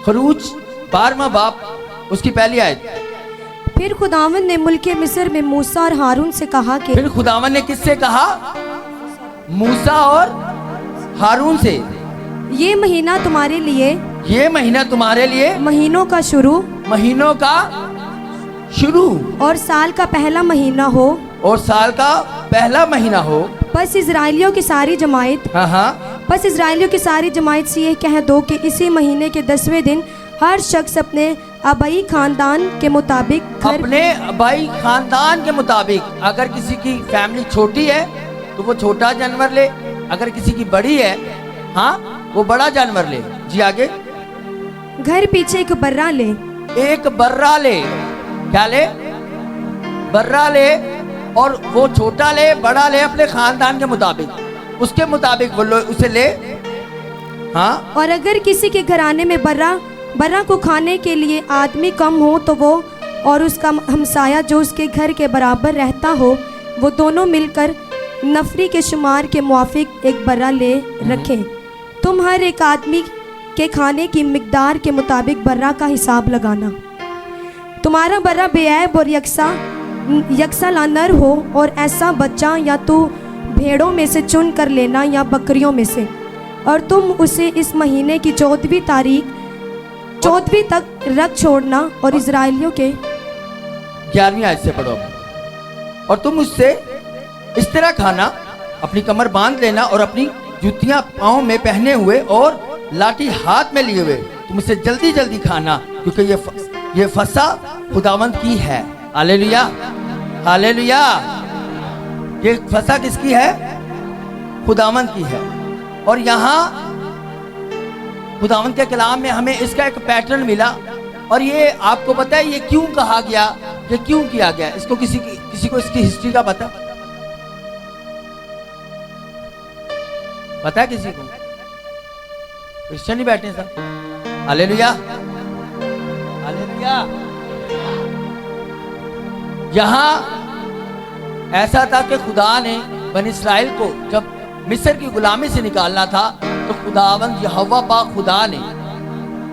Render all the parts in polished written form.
खरूज 12वां बाब उसकी पहली आयत। फिर खुदावंद ने मुल्क मिस्र में मूसा और हारून से कहा कि फिर खुदावन ने किससे कहा? मूसा और हारून से, ये महीना तुम्हारे लिए, ये महीना तुम्हारे लिए महीनों का शुरू महीनों का शुरू और साल का पहला महीना हो। और साल का पहला महीना हो। बस इजराइलियों की सारी जमात हाँ, बस इजराइलियों की सारी जमात से ये कह दो कि इसी महीने के 10वें दिन हर शख्स अपने आबाई खानदान के मुताबिक अपने आबाई खानदान के मुताबिक, अगर किसी की फैमिली छोटी है तो वो छोटा जानवर ले, अगर किसी की बड़ी है हाँ वो बड़ा जानवर ले। जी आगे। घर पीछे एक बर्रा ले, एक बर्रा ले। क्या ले? बर्रा ले। और वो छोटा ले बड़ा ले अपने खानदान के मुताबिक, उसके मुताबिक वो उसे ले। हाँ। और अगर किसी के घराने में बर्रा को खाने के लिए आदमी कम हो तो वो और उसका हमसाया जो उसके घर के बराबर रहता हो वो दोनों मिलकर नफरी के शुमार के मुआफिक एक बर्रा ले रखें। तुम हर एक आदमी के खाने की मिकदार के मुताबिक बर्रा का हिसाब लगाना। तुम्हारा बर्रा बेऐब और यकसा लानर हो और ऐसा बच्चा या तो भेड़ों में से चुन कर लेना या बकरियों में से, और तुम उसे इस महीने की 14वीं तक रख छोड़ना। और इजराइलियों के 11वीं आयत से पढ़ो। और तुम उससे इस तरह खाना, अपनी कमर बांध लेना और अपनी जूतियां पाँव में पहने हुए और लाठी हाथ में लिए हुए तुम इसे जल्दी जल्दी खाना, क्योंकि ये फसा खुदावंद की है। Hallelujah, hallelujah. ये फसा किसकी है? खुदावंद की है। और यहाँ खुदावंद के कलाम में हमें इसका एक पैटर्न मिला। और ये आपको पता है ये क्यों कहा गया, ये क्यों किया गया? इसको किसी को इसकी हिस्ट्री का पता है? किसी को? क्रिश्चियन ही बैठे सब। Hallelujah, hallelujah. यहाँ ऐसा था कि खुदा ने बनी इस्राएल को जब मिस्र की गुलामी से निकालना था तो खुदावंद यहोवा पाक खुदा ने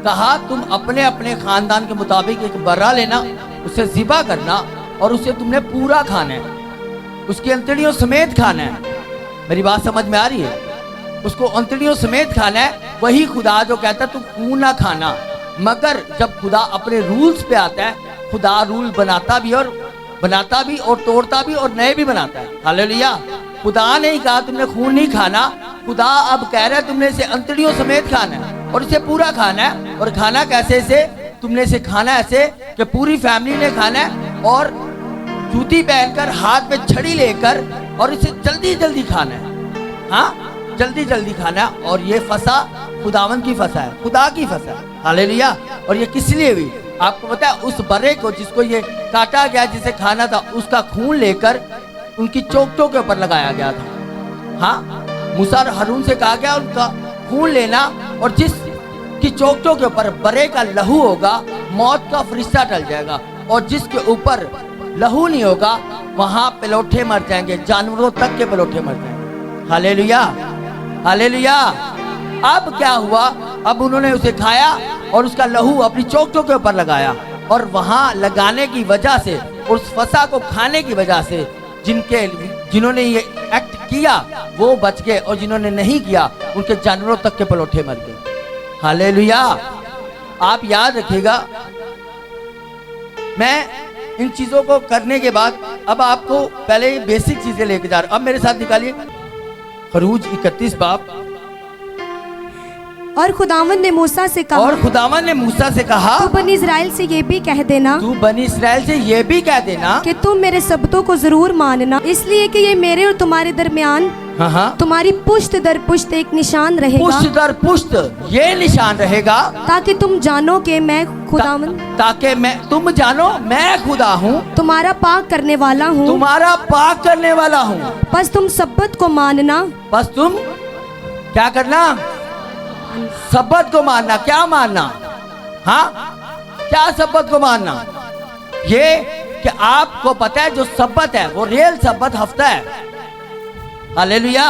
कहा तुम अपने अपने खानदान के मुताबिक एक बर्रा लेना, उसे ज़िबा करना और उसे तुमने पूरा खाना है, उसकी अंतड़ियों समेत खाना है। मेरी बात समझ में आ रही है? उसको अंतड़ियों समेत खाना है। वही खुदा जो कहता है तुम खून ना खाना। मगर जब खुदा अपने रूल्स पे आता है, खुदा रूल बनाता भी और तोड़ता भी और नए भी बनाता है। हालेलुया। खुदा ने ही कहा तुमने खून नहीं खाना, खुदा अब कह रहा है तुमने इसे अंतड़ियों समेत खाना है और इसे पूरा खाना है। और खाना कैसे? इसे तुमने इसे खाना ऐसे कि पूरी फैमिली ने खाना है और जूती पहनकर हाथ में छड़ी लेकर और इसे जल्दी जल्दी खाना है। हाँ, जल्दी जल्दी खाना। और ये फसा खुदावंद की फसा है, खुदा की फसा है। हालेलुया। और ये किस लिए हुई? आपको पता है उस बर्रे को जिसको ये काटा गया, जिसे खाना था, उसका खून लेकर उनकी चोटों के ऊपर लगाया गया था। हाँ, मूसा और हारून से कहा गया उनका खून लेना और जिसकी चोटों के ऊपर बर्रे का लहू होगा मौत का फरिश्ता टल जाएगा, और जिसके ऊपर लहू नहीं होगा वहां पलोठे मर जाएंगे, जानवरों तक के पलोठे मर जाएंगे। Hallelujah, hallelujah. अब क्या हुआ? अब उन्होंने उसे खाया और उसका लहू अपनी चोटों के ऊपर लगाया, और वहां लगाने की वजह से, उस फसा को खाने की वजह से जिन्होंने ये एक्ट किया वो बच गए, और जिन्होंने नहीं किया उनके जानवरों तक के पलोठे मर गए। हालेलुया। आप याद रखिएगा, मैं इन चीजों को करने के बाद अब आपको पहले बेसिक चीजें लेके जा रहा हूं। अब मेरे साथ निकालिए खरूज 31 बाब। और खुदावंद ने मूसा से कहा तू बनी इस्राएल से ये भी कह देना कि तुम मेरे शब्दों को जरूर मानना, इसलिए कि ये मेरे और तुम्हारे दरमियान तुम्हारी पुश्त दर पुश्त एक निशान रहेगा। पुश्त दर पुश्त ये निशान रहेगा, ताकि तुम जानो कि मैं खुदावंद, तुम जानो मैं खुदा हूँ, तुम्हारा पाक करने वाला हूँ। बस तुम सब्बत को मानना। बस तुम क्या करना? सब्बत को मानना। क्या मानना? हाँ, क्या सब्बत को मानना? ये कि आपको पता है जो सब्बत है वो रियल सब्बत हफ्ता है। हालेलुया।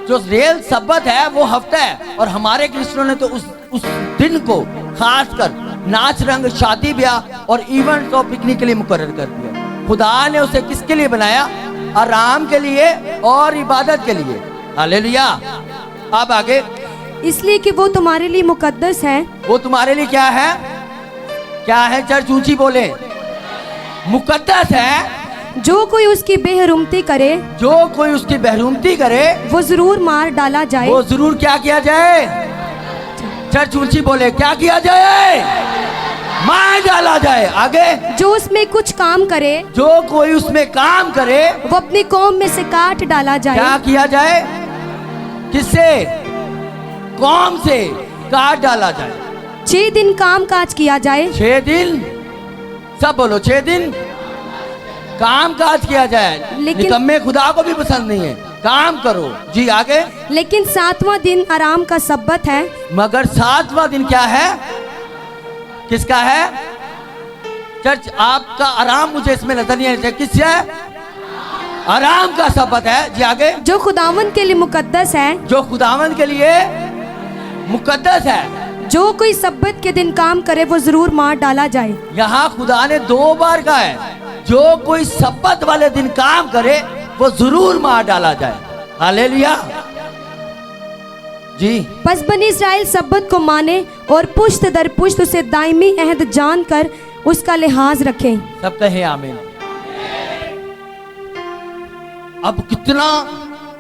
जो रियल सब्बत है वो हफ्ता है, और हमारे क्रिश्चियनों ने तो उस दिन को खासकर नाच रंग, शादी ब्याह और इवेंट्स और पिकनिक के लिए मुकर्रर कर दिया। खुदा ने उसे किसके लिए बनाया? आराम के लिए और इबादत के लिए। हालेलुया। अब आगे, इसलिए कि वो तुम्हारे लिए मुकद्दस है। वो तुम्हारे लिए क्या है? क्या है? चर्च ऊंची बोले। मुकद्दस है। जो कोई उसकी बेहरुमती करे, जो कोई उसकी बहरूमती करे, वो जरूर मार डाला जाए। वो जरूर क्या किया जाए? चर्च ऊंची बोले, क्या किया जाए? मार डाला जाए। आगे, जो उसमें कुछ काम करे, जो कोई उसमें काम करे, वो अपनी कौम में से काट डाला जाए। क्या किया जाए? किससे? कौम से काट डाला जाए। 6 दिन काम काज किया जाए। 6 दिन, सब बोलो 6 दिन काम काज किया जाए। निकम्मे खुदा को भी पसंद नहीं है। काम करो जी। आगे, लेकिन 7वां दिन आराम का सब्बत है। मगर 7वां दिन क्या है? किसका है? चर्च, आपका आराम मुझे इसमें नजर नहीं है। किससे है? आराम का सब्बत है जी। आगे, जो खुदावन के लिए मुकद्दस है। जो खुदावन के लिए मुकद्दस है। जो कोई सब्बत के दिन काम करे, वो जरूर मार डाला जाए। यहाँ खुदा ने 2 बार कहा है, जो कोई सब्बत वाले दिन काम करे वो जरूर मार डाला जाए। हालेलुया जी। बस बनी इस्राएल सब्बत को माने और पुश्त दर पुश्त उसे दायमी अहद जानकर उसका लिहाज रखें। सब कहें आमीन। अब कितना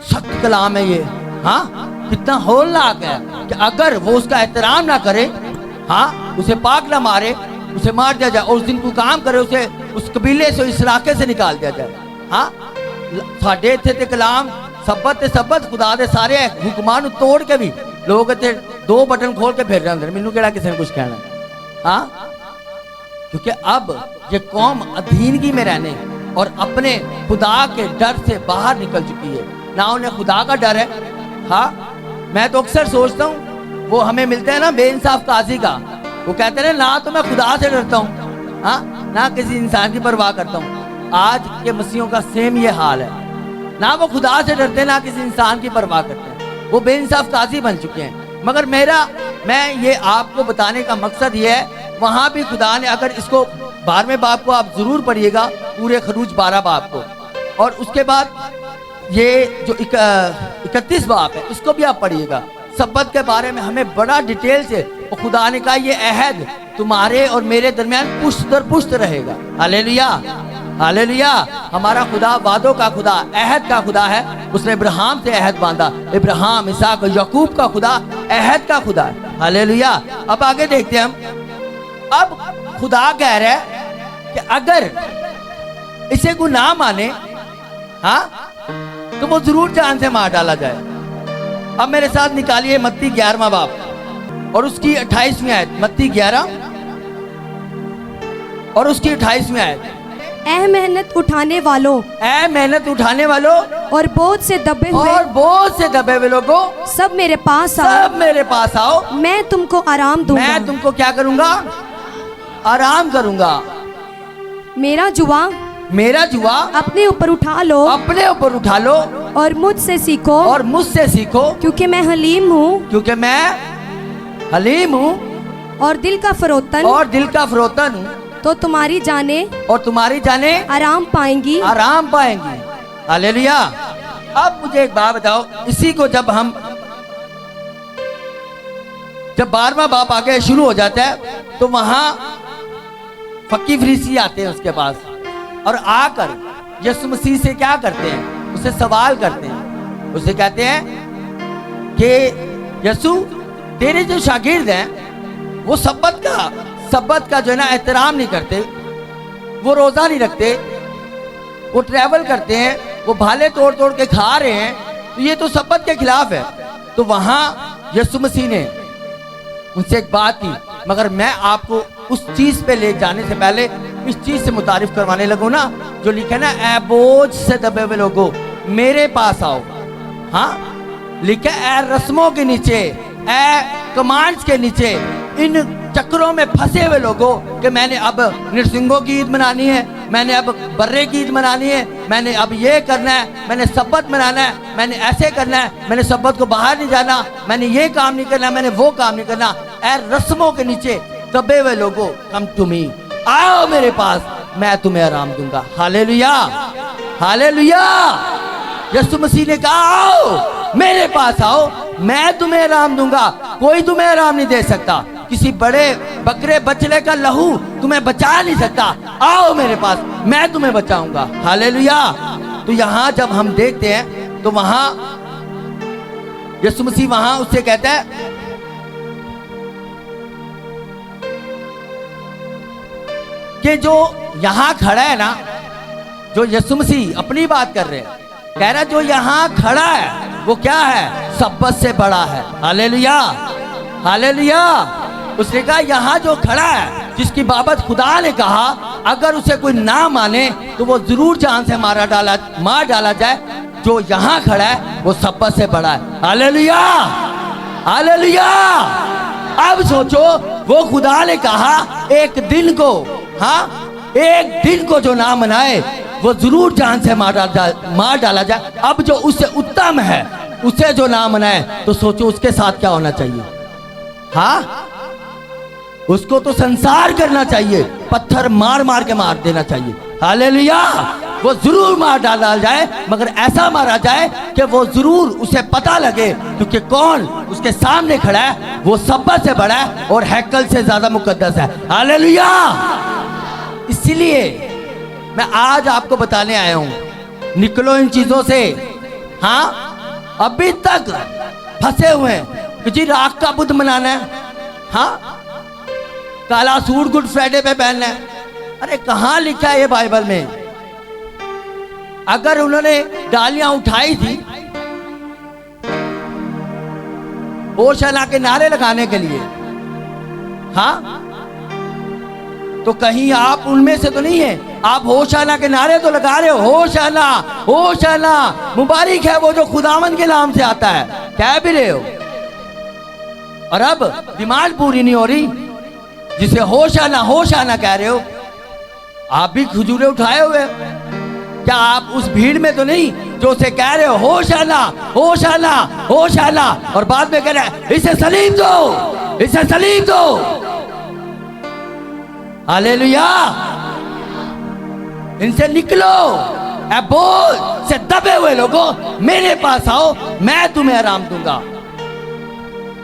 सख्त कलाम है ये। हाँ, कितना होलनाक है कि अगर वो उसका एहतराम ना करे, हाँ, उसे पाक ना मारे, उसे मार दिया जाए। और उस दिन को काम करे, उसे उस कबीले से, इस इलाके से निकाल दिया जाए। हाँ, साढ़े इत्थे ते कलाम सब्बत ते सब्बत खुदा दे सारे हुक्मां तोड़ के भी लोग इत्थे 2 बटन खोल के फिर रहे। मैनू केड़ा किसी ने कुछ कहना? हाँ, क्योंकि अब ये कौम अधीनगी में रहने और अपने खुदा के डर से बाहर निकल चुकी है। ना उन्हें खुदा का डर है। हाँ, मैं तो अक्सर सोचता हूँ, वो हमें मिलते हैं ना बेइंसाफ काजी का, वो कहते हैं ना तो मैं खुदा से डरता हूँ, हाँ, ना किसी इंसान की परवाह करता हूँ। आज के मसीहों का सेम ये हाल है। ना वो खुदा से डरते, ना किसी इंसान की परवाह करते हैं। वो बेइंसाफ काजी बन चुके हैं। मगर मैं ये आपको बताने का मकसद ये है, वहाँ भी खुदा ने, अगर इसको 12वें बाब को आप जरूर पढ़िएगा, पूरे खरूज 12 बाब को, और उसके बाद ये जो 31 बाब है इसको भी आप पढ़िएगा। सब्बत के बारे में हमें बड़ा डिटेल से खुदा ने कहा, ये अहद तुम्हारे और मेरे दरमियान पुश्त दर पुश्त रहेगा। Hallelujah, hallelujah. हमारा खुदा वादों का खुदा, अहद का खुदा है। उसने इब्राहिम से अहद बांधा। इब्राहिम, इसहाक, याकूब का खुदा अहद का खुदा है। हालेलुया। अब आगे देखते हैं हम। अब खुदा कह रहा है कि अगर इसे गुनाह माने, हाँ, तो वो जरूर जान से मार डाला जाए। अब मेरे साथ निकालिए मत्ती 11वां बाब और उसकी 28वीं आयत। मत्ती 11 और उसकी 28वीं आयत। ऐ मेहनत उठाने वालों, ऐ मेहनत उठाने वालों और बोझ से दबे हुए, और बोझ से दबे हुए लोगों, सब मेरे पास आओ, सब मेरे पास आओ, मैं तुमको आराम दूंगा। मैं तुमको क्या करूंगा? आराम करूंगा। मेरा जुआ अपने ऊपर उठा लो, अपने ऊपर उठा लो, और मुझसे सीखो, और मुझसे सीखो, क्योंकि मैं हलीम हूँ, क्योंकि मैं हलीम हूँ, और दिल का फरोतन हूँ, तो तुम्हारी जाने आराम पाएंगी, आराम पाएंगी। हालेलुया। अब मुझे एक बात बताओ, इसी को जब 12वां बाप आगे शुरू हो जाता है, तो वहां फकीर फरीसी आते हैं उसके पास, और आकर यीशु मसीह से क्या करते हैं? उससे सवाल करते हैं। उसे कहते हैं कि यीशु, तेरे जो शागिर्द हैं वो सब्बत का जो है ना एहतराम नहीं करते, वो रोजा नहीं रखते, वो ट्रैवल करते हैं, वो भाले तोड़ तोड़ के खा रहे हैं, तो ये तो सब्बत के खिलाफ है। तो वहां यीशु मसीह ने उनसे एक बात की, मगर मैं आपको उस चीज पे ले जाने से पहले इस चीज से मुतारिफ करवाने लगूं ना, जो लिखा है ना, ऐ बोझ से दबे हुए लोगों मेरे पास आओ। हाँ, लिखा ऐ रस्मों के नीचे, ऐ कमांड्स के नीचे, इन चक्करों में फंसे हुए लोगों कि मैंने अब नृसिंहों की ईद मनानी है, मैंने अब बर्रे की ईद मनानी है, मैंने अब ये करना है, मैंने सब्बत मनाना है, मैंने ऐसे करना है, मैंने सब्बत को बाहर नहीं जाना, मैंने ये काम नहीं करना, मैंने वो काम नहीं करना, ऐ रस्मों के नीचे दबे हुए लोगों, कम टू मी, आओ मेरे पास, मैं तुम्हें आराम दूंगा। Hallelujah, hallelujah. यीशु मसीह ने कहा आओ मेरे पास आओ, मैं तुम्हें आराम दूंगा। कोई तुम्हें आराम नहीं दे सकता, किसी बड़े बकरे बछड़े का लहू तुम्हें बचा नहीं सकता। आओ मेरे पास, मैं तुम्हें बचाऊंगा। हालेलुया। तो यहाँ जब हम देखते हैं तो वहां यीशु मसीह वहां उससे कहता है कि जो यहां खड़ा है ना, जो यीशु मसीह अपनी बात कर रहे हैं, कह रहा है जो यहां खड़ा है वो क्या है, सब्बत से बड़ा है। Hallelujah, hallelujah. उसने कहा यहाँ जो खड़ा है, जिसकी बाबत खुदा ने कहा अगर उसे कोई ना माने तो वो जरूर जान से मार डाला जाए, जो यहाँ खड़ा है वो सब्बत से बड़ा है। Hallelujah, hallelujah. अब सोचो, वो खुदा ने कहा एक दिन को, हाँ एक दिन को जो ना मनाए वो जरूर जान से मार डाला जाए। अब जो उससे उत्तम है उसे जो ना मनाए, तो सोचो उसके साथ क्या होना चाहिए। हाँ, उसको तो संसार करना चाहिए, पत्थर मार मार के मार देना चाहिए। हालेलुया। वो जरूर मार डाला जाए, मगर ऐसा मारा जाए कि वो जरूर उसे पता लगे, क्योंकि कौन उसके सामने खड़ा है वो सब्बत से बड़ा है और हैकल से ज्यादा मुकद्दस है। हालेलुया। इसलिए मैं आज आपको बताने आया हूं, निकलो इन चीजों से। हाँ, अभी तक फंसे हुए हैं कि जी राख का बुद्ध मनाना है, हाँ काला सूट गुड फ्राइडे पे पहनना है। अरे कहाँ लिखा है ये बाइबल में? अगर उन्होंने डालियां उठाई थी होशाना के नारे लगाने के लिए, हाँ, तो कहीं आप उनमें से तो नहीं है? आप होशाना के नारे तो लगा रहे हो, होशाना होशाना, मुबारक है वो जो खुदावंद के नाम से आता है, कह भी रहे हो, और अब डिमांड पूरी नहीं हो रही जिसे होशाना होशाना कह रहे हो। आप भी खजूरे उठाए हुए, क्या आप उस भीड़ में तो नहीं जो उसे कह रहे हो होशाना होशाना होशाना, और बाद में कह रहे हैं इसे सलीम दो, इसे सलीम दो। हालेलुया। इनसे निकलो, ऐ बोल से दबे हुए लोगों, मेरे पास आओ, मैं तुम्हें आराम दूंगा।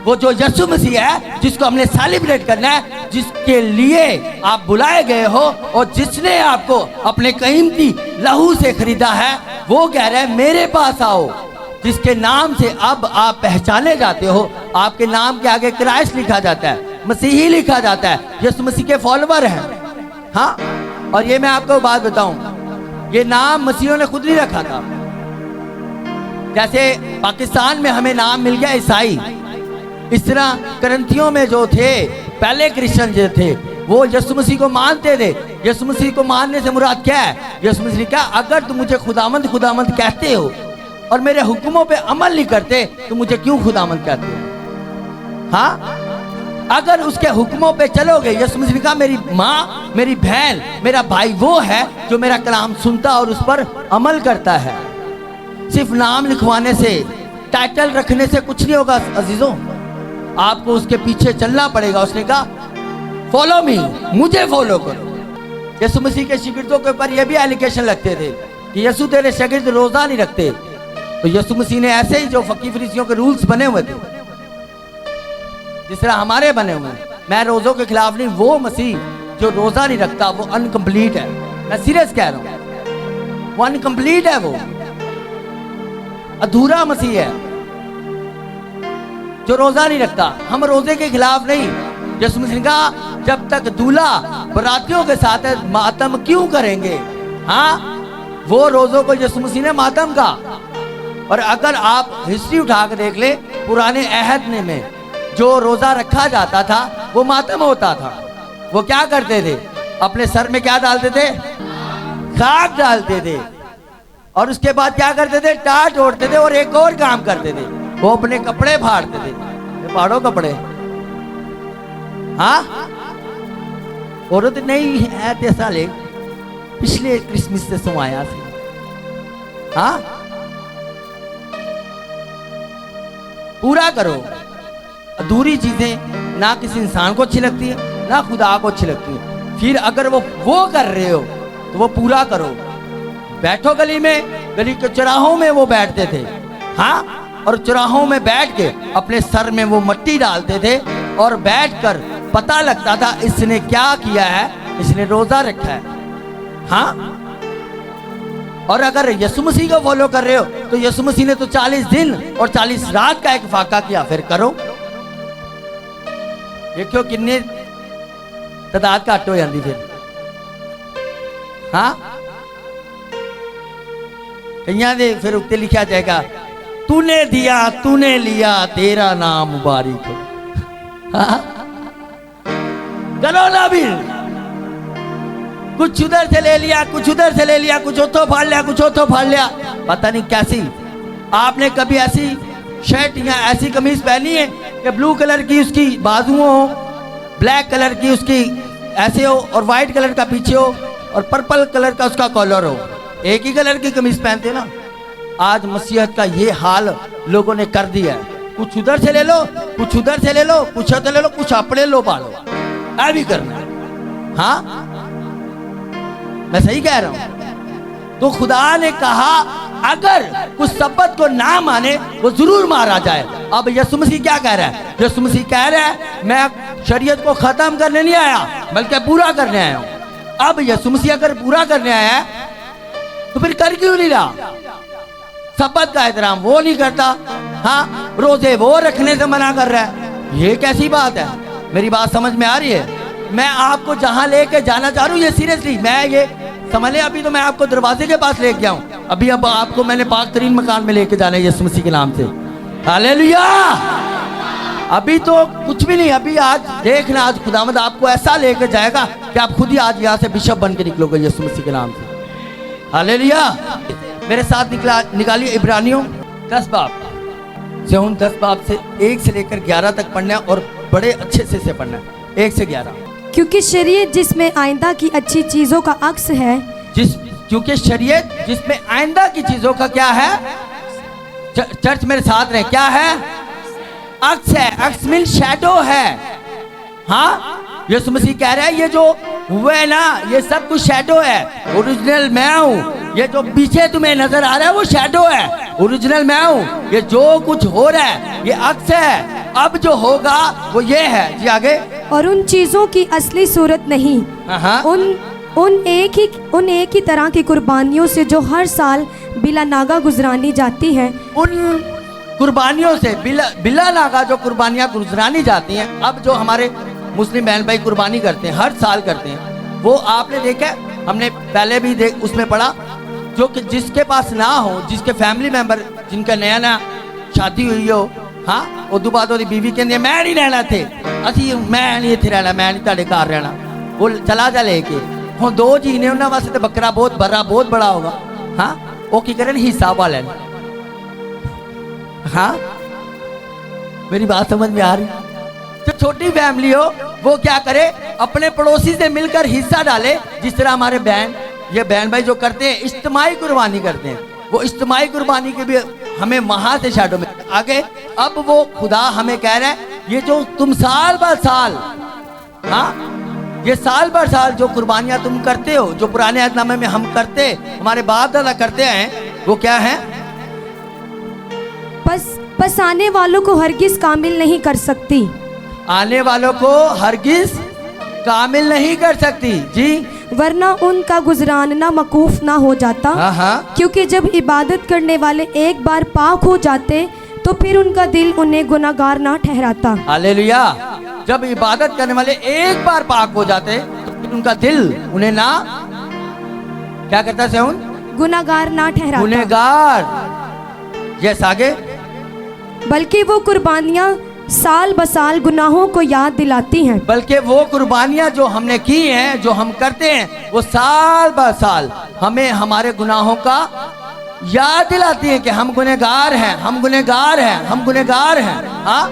वो जो यीशु मसीह है जिसको हमने सेलिब्रेट करना है, जिसके लिए आप बुलाए गए हो और जिसने आपको अपने कीमती लहू से खरीदा है, वो कह रहा है मेरे पास आओ, जिसके नाम से अब आप पहचाने जाते हो। आपके नाम के आगे क्राइस्ट लिखा जाता है, मसीही लिखा जाता है, यीशु मसीह के फॉलोवर हैं। हाँ, और ये मैं आपको बात बताऊं, ये नाम मसीहियों ने खुद नहीं रखा था। जैसे पाकिस्तान में हमें नाम मिल गया ईसाई, इस तरह करंथियों में जो थे पहले क्रिश्चियन जो थे वो यीशु मसीह को मानते थे। यीशु मसीह को मानने से मुराद क्या है? यीशु मसीह ने कहा अगर तुम मुझे खुदावंद खुदावंद कहते हो और मेरे हुक्मों पे अमल नहीं करते तो मुझे क्यों खुदावंद कहते हो? हाँ, अगर उसके हुक्मों पे चलोगे, यीशु मसीह ने कहा मेरी माँ, मेरी बहन, मेरा भाई वो है जो मेरा कलाम सुनता और उस पर अमल करता है। सिर्फ नाम लिखवाने से, टाइटल रखने से कुछ नहीं होगा अजीजों, आपको उसके पीछे चलना पड़ेगा। उसने कहा फॉलो मी, मुझे फॉलो करो। यीशु मसीह के शागिर्दों के ऊपर यह भी एलिगेशन लगते थे कि यीशु तेरे शागिर्द रोजा नहीं रखते। तो यीशु मसीह ने ऐसे ही जो फकीर फरीसियों के रूल्स बने हुए थे, जिस तरह हमारे बने हुए हैं, मैं रोजों के खिलाफ नहीं, वो मसीह जो रोजा नहीं रखता वो अनकम्प्लीट है। मैं सीरियस कह रहा हूं, वो अनकम्प्लीट है, वो अधूरा मसीह है जो रोजा नहीं रखता। हम रोजे के खिलाफ नहीं। यीशु मसीह ने कहा जब तक दूल्हा बरातियों के साथ है मातम क्यों करेंगे? हाँ, वो रोजों को यीशु मसीह ने मातम का। और अगर आप हिस्ट्री उठा कर देख ले, पुराने अहद में जो रोजा रखा जाता था वो मातम होता था। वो क्या करते थे? अपने सर में क्या डालते थे? खाक डालते थे, और उसके बाद क्या करते थे? टाट ओढ़ते थे, और एक और काम करते थे, वो अपने कपड़े फाड़ते थे। फाड़ो कपड़े, हाँ औरत नहीं है ते साले पिछले क्रिसमस से समाया से हाँ पूरा करो। अधूरी चीजें ना किसी इंसान को अच्छी लगती है ना खुदा को अच्छी लगती है। फिर अगर वो कर रहे हो तो वो पूरा करो। बैठो गली में, गली के चौराहों में वो बैठते थे हाँ, और चौराहों में बैठ के अपने सर में वो मिट्टी डालते थे और बैठकर पता लगता था इसने क्या किया है, इसने रोजा रखा है हाँ। और अगर यीशु मसीह को फॉलो कर रहे हो तो यीशु मसीह ने तो 40 दिन और 40 रात का एक फाका किया, फिर करो। देखो किन्ने तादाद घट हो जाती फिर हाँ। कईयां दे फिर उत्ते लिखा जाएगा तूने दिया तूने लिया तेरा नाम मुबारक हो हाँ? करो ना भी, कुछ उधर से ले लिया कुछ उधर से ले लिया, कुछ उतो फाड़ लिया कुछ उतो फाड़ लिया, पता नहीं कैसी। आपने कभी ऐसी शर्ट या ऐसी कमीज पहनी है कि ब्लू कलर की उसकी बाजुओं हो, ब्लैक कलर की उसकी ऐसे हो और व्हाइट कलर का पीछे हो और पर्पल कलर का उसका कॉलर हो, एक ही कलर की कमीज पहनते ना। आज मसीहत का ये हाल लोगों ने कर दिया है, कुछ उधर से ले लो कुछ उधर से ले लो, कुछ उधर ले लो, कुछ अपने लो पालो, ऐ भी करना हाँ। मैं सही कह रहा हूं। तो खुदा ने कहा अगर कुछ सब्बत को ना माने वो जरूर मारा जाए। अब यीशु मसीह क्या कह रहा है? यीशु मसीह कह रहा है मैं शरीयत को खत्म करने नहीं आया बल्कि पूरा करने आया हूं। अब यीशु मसीह अगर पूरा करने आया है तो फिर कर क्यों नहीं रहा? सब्बत का एहतराम वो नहीं करता हाँ, रोजे वो रखने से मना कर रहा है, ये कैसी बात है? मेरी बात समझ में आ रही है? मैं आपको जहां लेके जाना चाह रहा हूं ये सीरियसली, मैं ये समझ ले। अभी तो मैं आपको दरवाजे के पास लेके आऊं, अभी अब आपको मैंने पाक तरीन मकान में लेके जाना है यीशु मसीह के नाम से। हालेलुया। अभी तो कुछ भी नहीं, अभी आज देखना, आज खुदावंद आपको ऐसा लेके जाएगा कि आप खुद ही आज यहाँ से बिशप बन के निकलोगे यीशु मसीह के नाम से। हालेलुया। मेरे साथ निकालिए इब्रानियों 10 बाब से, उन 10 बाब से 1 से लेकर 11 तक पढ़ना है और बड़े अच्छे से पढ़ना है 1 से 11। क्योंकि शरीयत जिसमें आइंदा की अच्छी चीजों का अक्स है, क्योंकि शरीयत जिसमें आइंदा की चीजों का क्या है? चर्च मेरे साथ रहे, क्या है? अक्स है। अक्स मीन शैडो है हाँ। यीशु मसीह कह रहा है ये जो हुआ है ना ये सब कुछ शैडो है, ओरिजिनल मैं हूँ। ये जो पीछे तुम्हें नजर आ रहा है वो शैडो है, ओरिजिनल मैं हूँ। ये जो कुछ हो रहा है ये अक्स है, अब जो होगा वो ये है। जी आगे। और उन चीजों की असली सूरत नहीं, उन एक ही तरह की कुर्बानियों से जो हर साल बिला नागा गुजरानी जाती हैं, उन कुर्बानियों से बिला नागा जो कुर्बानियां गुजरानी जाती हैं। अब जो हमारे मुस्लिम बहन भाई कुर्बानी करते हैं, हर साल करते हैं, वो आपने देखा, हमने पहले भी उसमें पढ़ा, जो कि जिसके पास ना हो, जिसके फैमिली मेंबर जिनका नया नया शादी हुई हो हाँ, उदू बाद बीवी कहती मैं नहीं रहना थे, असी मैं नहीं इत्थे रहना, मैं नहीं तेरे घर रहना, वो चला जा लेके। हुण 2 जी ने उन्होंने वास्ते बकरा बहुत बड़ा होगा हाँ, वो की करें हिस्सा पा लें हाँ। मेरी बात समझ में आ रही? जो छोटी फैमिली हो वो क्या करे, अपने पड़ोसी से मिलकर हिस्सा डाले। जिस तरह हमारे ये बहन भाई जो करते हैं इज्तिमाई कुर्बानी करते हैं, वो इज्तिमाई कुर्बानी के भी हमें वहां से शैडो में आगे। अब वो खुदा हमें कह रहा है ये जो तुम साल बर साल हाँ, ये साल बर साल जो कुर्बानियां तुम करते हो, जो पुराने अहदनामे में हम करते, हमारे बाप दादा करते हैं, वो क्या है? बस आने वालों को हरगिज कामिल नहीं कर सकती, आने वालों को हरगिज कामिल नहीं कर सकती जी, वरना उनका गुजरानना मकूफ ना हो जाता। क्योंकि जब इबादत करने वाले एक बार पाक हो जाते तो फिर उनका दिल उन्हें गुनाहगार ना ठहराता। हालेलुया। जब इबादत करने वाले एक बार पाक हो जाते तो फिर उनका दिल उन्हें ना क्या करता से गुनाहगार ना ठहराता। गुनहगार। यस आगे। बल्कि वो कुर्बानियां साल बसाल गुनाहों को याद दिलाती हैं, बल्कि वो कुर्बानियां जो हमने की हैं, जो हम करते हैं, वो साल ब साल हमें हमारे गुनाहों का याद दिलाती हैं कि हम गुनहगार हैं, हम गुनहगार हैं, हम गुनहगार हैं हाँ।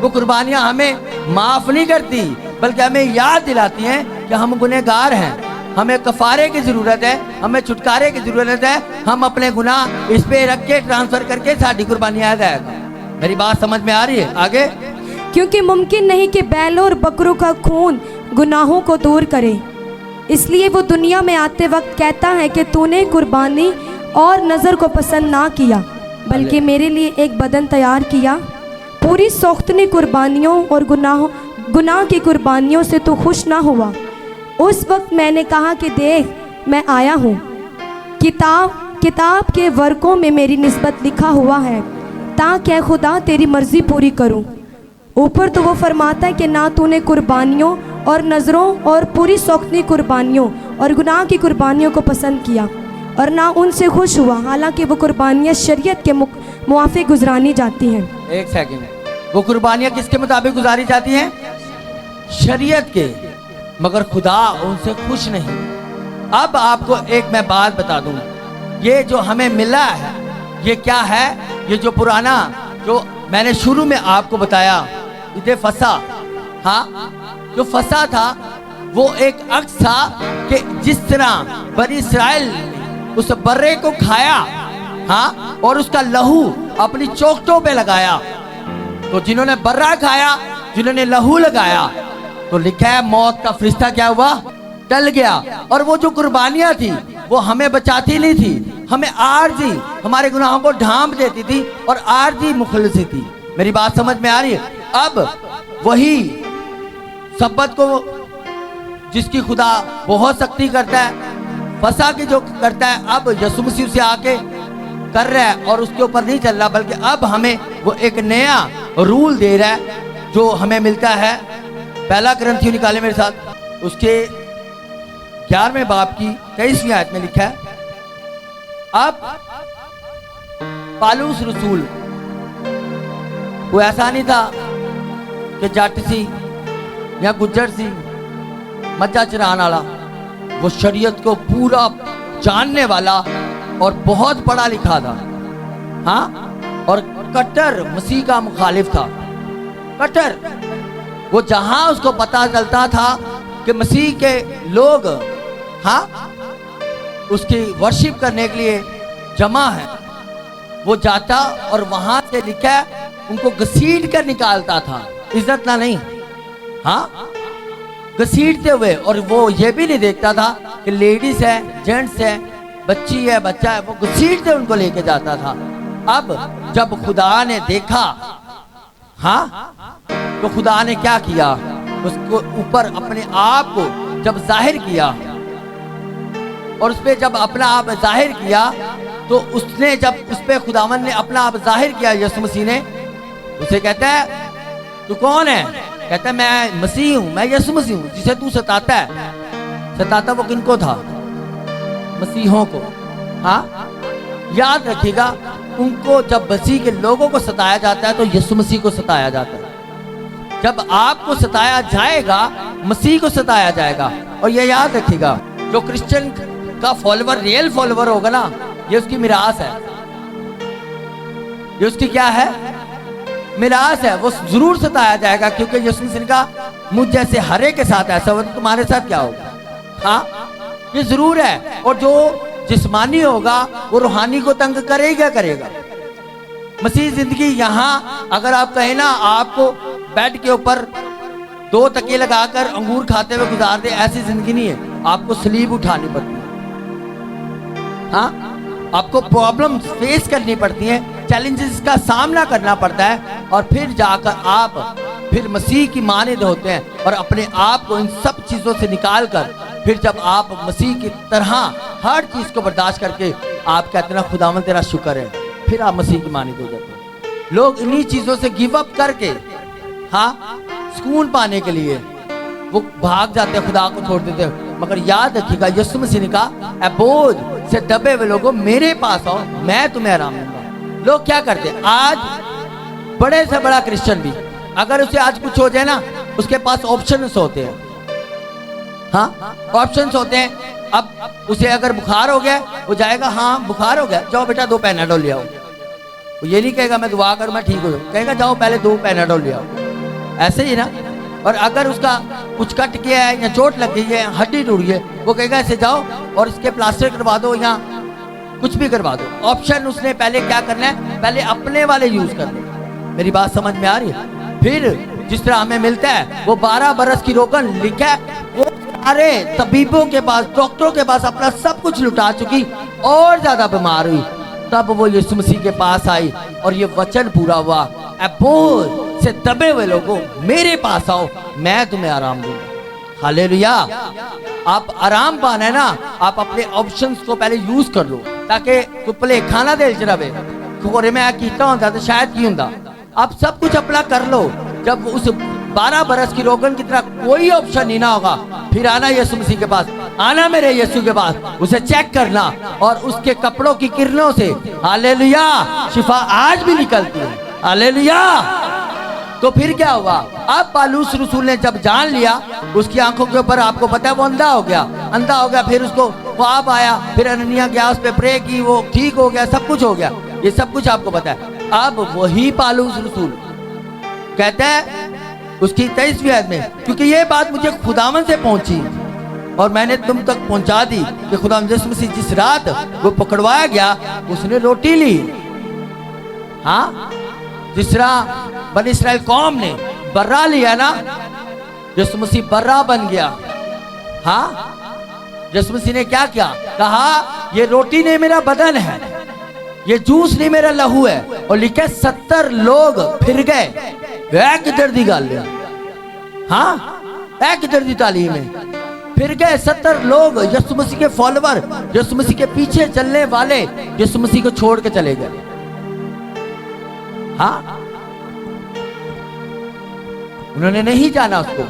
वो कुर्बानियां हमें माफ नहीं करती, बल्कि हमें याद दिलाती हैं कि हम गुनहगार हैं, हमें कफारे की जरूरत है, हमें छुटकारे की जरूरत है। हम अपने गुनाह इस पे रख के ट्रांसफर करके साड़ी कुर्बानियां आ जाएगा। मेरी बात समझ में आ रही है? आगे, क्योंकि मुमकिन नहीं कि बैलों और बकरों का खून गुनाहों को दूर करे, इसलिए वो दुनिया में आते वक्त कहता है कि तूने कुर्बानी और नज़र को पसंद ना किया, बल्कि मेरे लिए एक बदन तैयार किया। पूरी सौख्तनी कुर्बानियों और गुनाह की कुर्बानियों से तू खुश ना हुआ। उस वक्त मैंने कहा कि देख, मैं आया हूँ, किताब के वर्कों में मेरी निस्बत लिखा हुआ है, ताकि खुदा तेरी मर्जी पूरी करूँ। ऊपर तो वो फरमाता है कि ना तूने कुर्बानियों और नज़रों और पूरी सौख्तनी कुर्बानियों और गुनाह की कुर्बानियों को पसंद किया और ना उनसे खुश हुआ, हालांकि वो कुर्बानियाँ शरीयत के मुआफिक गुजरानी जाती हैं। एक सेकंड, वो कुर्बानियाँ किसके मुताबिक गुजारी जाती हैं? शरीयत के, मगर खुदा उनसे खुश नहीं। अब आपको एक मैं बात बता दूं, ये जो हमें मिला है ये क्या है? ये जो पुराना, जो मैंने शुरू में आपको बताया, ये फसा, हाँ, जो फसा था वो एक अक्स था कि जिस तरह बनी इस्राइल उस बर्रे को खाया, हाँ, और उसका लहू अपनी चोखटों पे लगाया, तो जिन्होंने बर्रा खाया, जिन्होंने लहू लगाया, तो लिखा है मौत का फरिश्ता क्या हुआ? टल गया। और वो जो कुर्बानियां थी वो हमें बचाती नहीं थी, हमें आरजी हमारे गुनाहों को ढांप देती थी और आरजी मुखलसी थी। मेरी बात समझ में आ रही है? अब वही सब्बत को जिसकी खुदा बहुत सख्ती करता है, फसा की जो करता है, अब यीशु मसीह से आके कर रहा है और उसके ऊपर नहीं चल रहा, बल्कि अब हमें वो एक नया रूल दे रहा है जो हमें मिलता है। पहला ग्रंथियों निकाले मेरे साथ, उसके 11वें बाब की 23वीं आयत में लिखा है, अब पालूस रसूल वो ऐसा नहीं था कि जट सी या गुज्जर सी मज्जा चराने वाला, वो शरीयत को पूरा जानने वाला और बहुत पढ़ा लिखा था, हाँ, और कट्टर मसीह का मुखालिफ था। कट्टर, वो जहां उसको पता चलता था कि मसीह के लोग, हाँ, उसकी वर्शिप करने के लिए जमा है, वो जाता और वहां से लिखा उनको घसीट कर निकालता था, इज्जत ना नहीं, हाँ, घसीटते हुए। और वो ये भी नहीं देखता था कि लेडीज है, जेंट्स है, बच्ची है, बच्चा है, वो घसीटते उनको लेके जाता था। अब जब खुदा ने देखा, हाँ, तो खुदा ने क्या किया? उसको ऊपर अपने आप को जब जाहिर किया, और उस पर जब अपना आप जाहिर किया, तो उसने जब उस पर खुदावन ने अपना आप जाहिर किया, यीशु मसीह ने, उसे कहता है तू कौन है? कहता है मैं मसीह हूँ, मैं यीशु मसीह हूँ जिसे तू सताता है। सताता वो किनको था? मसीहों को, हाँ, याद रखिएगा, उनको जब मसीह के लोगों को सताया जाता है तो यीशु मसीह को सताया जाता है। जब आपको सताया जाएगा, मसीह को सताया जाएगा। और ये याद रखिएगा, जो क्रिश्चियन का फॉलोवर, रियल फॉलोवर होगा ना, ये उसकी मिरास है, ये उसकी क्या है? मिरास है। वो जरूर सताया जाएगा, क्योंकि यीशु मसीह का मुझ जैसे हरे के साथ ऐसा हो, तो तुम्हारे साथ क्या होगा? हाँ, ये जरूर है। और जो जिस्मानी होगा वो रूहानी को तंग करेगा करेगा। मसीह जिंदगी यहाँ, अगर आप कहें ना आपको बेड के ऊपर 2 तकिए लगाकर अंगूर खाते हुए गुजार दे, ऐसी जिंदगी नहीं है। आपको सलीब उठानी पड़ती है, हाँ, आपको प्रॉब्लम फेस करनी पड़ती है, चैलेंजेस का सामना करना पड़ता है, और फिर जाकर आप फिर मसीह की मानद होते हैं और अपने आप को इन सब चीज़ों से निकाल कर फिर जब आप मसीह की तरह हर चीज़ को बर्दाश्त करके आप कहते हैं खुदावन तेरा शुक्र है, फिर आप मसीह की मानद हो जाते हैं। लोग इन्हीं चीज़ों से गिव अप करके, हाँ, सुकून पाने के लिए वो भाग जाते हैं, खुदा को छोड़ देते हैं। मगर याद रखिएगा, यीशु मसीह ने कहा, बोझ से दबे हुए लोगों मेरे पास आओ, मैं तुम्हें आराम दूंगा। लोग क्या करते हैं? आज बड़े से बड़ा क्रिश्चियन भी अगर उसे आज कुछ हो जाए ना, उसके पास ऑप्शंस होते हैं, हाँ, ऑप्शंस होते हैं। अब उसे अगर बुखार हो गया, वो जाएगा, हाँ बुखार हो गया, जाओ बेटा 2 पैनाडोल ले आओ। वो ये नहीं कहेगा मैं दुआ करूँ मैं ठीक हो जाऊँ, कहेगा जाओ पहले 2 पैनाडोल ले आओ। ऐसे ही ना। और अगर उसका कुछ कट गया है या चोट लग गई है, हड्डी टूट गई है, वो कहेगा ऐसे जाओ और इसके प्लास्टर करवा दो या कुछ भी करवा दो। ऑप्शन उसने पहले क्या करना है, पहले अपने वाले यूज करने। मेरी बात समझ में आ रही है? फिर जिस तरह हमें मिलता है वो 12 बरस की रोकन लिखा है, वो सारे तबीबों के पास, डॉक्टरों के पास अपना सब कुछ लुटा चुकी और ज्यादा बीमार हुई, तब वो यीशु मसीह के पास आई और ये वचन पूरा हुआ, बोझ से दबे हुए लोगों मेरे पास आओ, मैं तुम्हें आराम दूंगा। हालेलुया। आप आराम पाना है ना, आप अपने ऑप्शंस को पहले यूज कर लो, ताकि तू भले खाना दिल च रहे। खोरे मैं कीता होता तो शायद की होता। आप सब कुछ अपना कर लो। जब उस 12 बरस की रोगन की तरह कोई ऑप्शन नहीं ना होगा, फिर आना यीशु मसीह के पास, आना मेरे यीशु के पास, उसे चेक करना और उसके कपड़ों की किरणों से हालेलुया शिफा आज भी निकलती है। हालेलुया। तो फिर क्या हुआ, अब पालूस रसूल ने जब जान लिया, उसकी आंखों के ऊपर आपको पता है वो अंधा हो गया, फिर उसको ख्वाब आया, फिर अननिया गया, उस पर प्रे की, वो ठीक हो गया, सब कुछ हो गया, ये सब कुछ आपको पता है। अब वही पालूस रसूल कहता है उसकी 23वीं आयत में, क्योंकि ये बात मुझे खुदावन से पहुंची और मैंने तुम तक पहुंचा दी कि खुदावन यीशु मसीह जिस रात वो पकड़वाया गया उसने रोटी ली। हाँ, जिस तरह बनी इस्राएल कौम ने बर्रा लिया ना, यीशु मसीह बर्रा बन गया। हाँ, यीशु मसीह ने क्या किया, कहा ये रोटी नहीं मेरा बदन है, ये जूस नहीं मेरा लहू है। और लिखे 70 लोग फिर गए। वह किधर दी गल है? हाँ, वह किधर दी तालीम है? फिर गए 70 लोग, यीशु मसीह के फॉलोवर, यीशु मसीह के पीछे चलने वाले, यीशु मसीह को छोड़ के चले गए। हाँ, उन्होंने नहीं जाना उसको।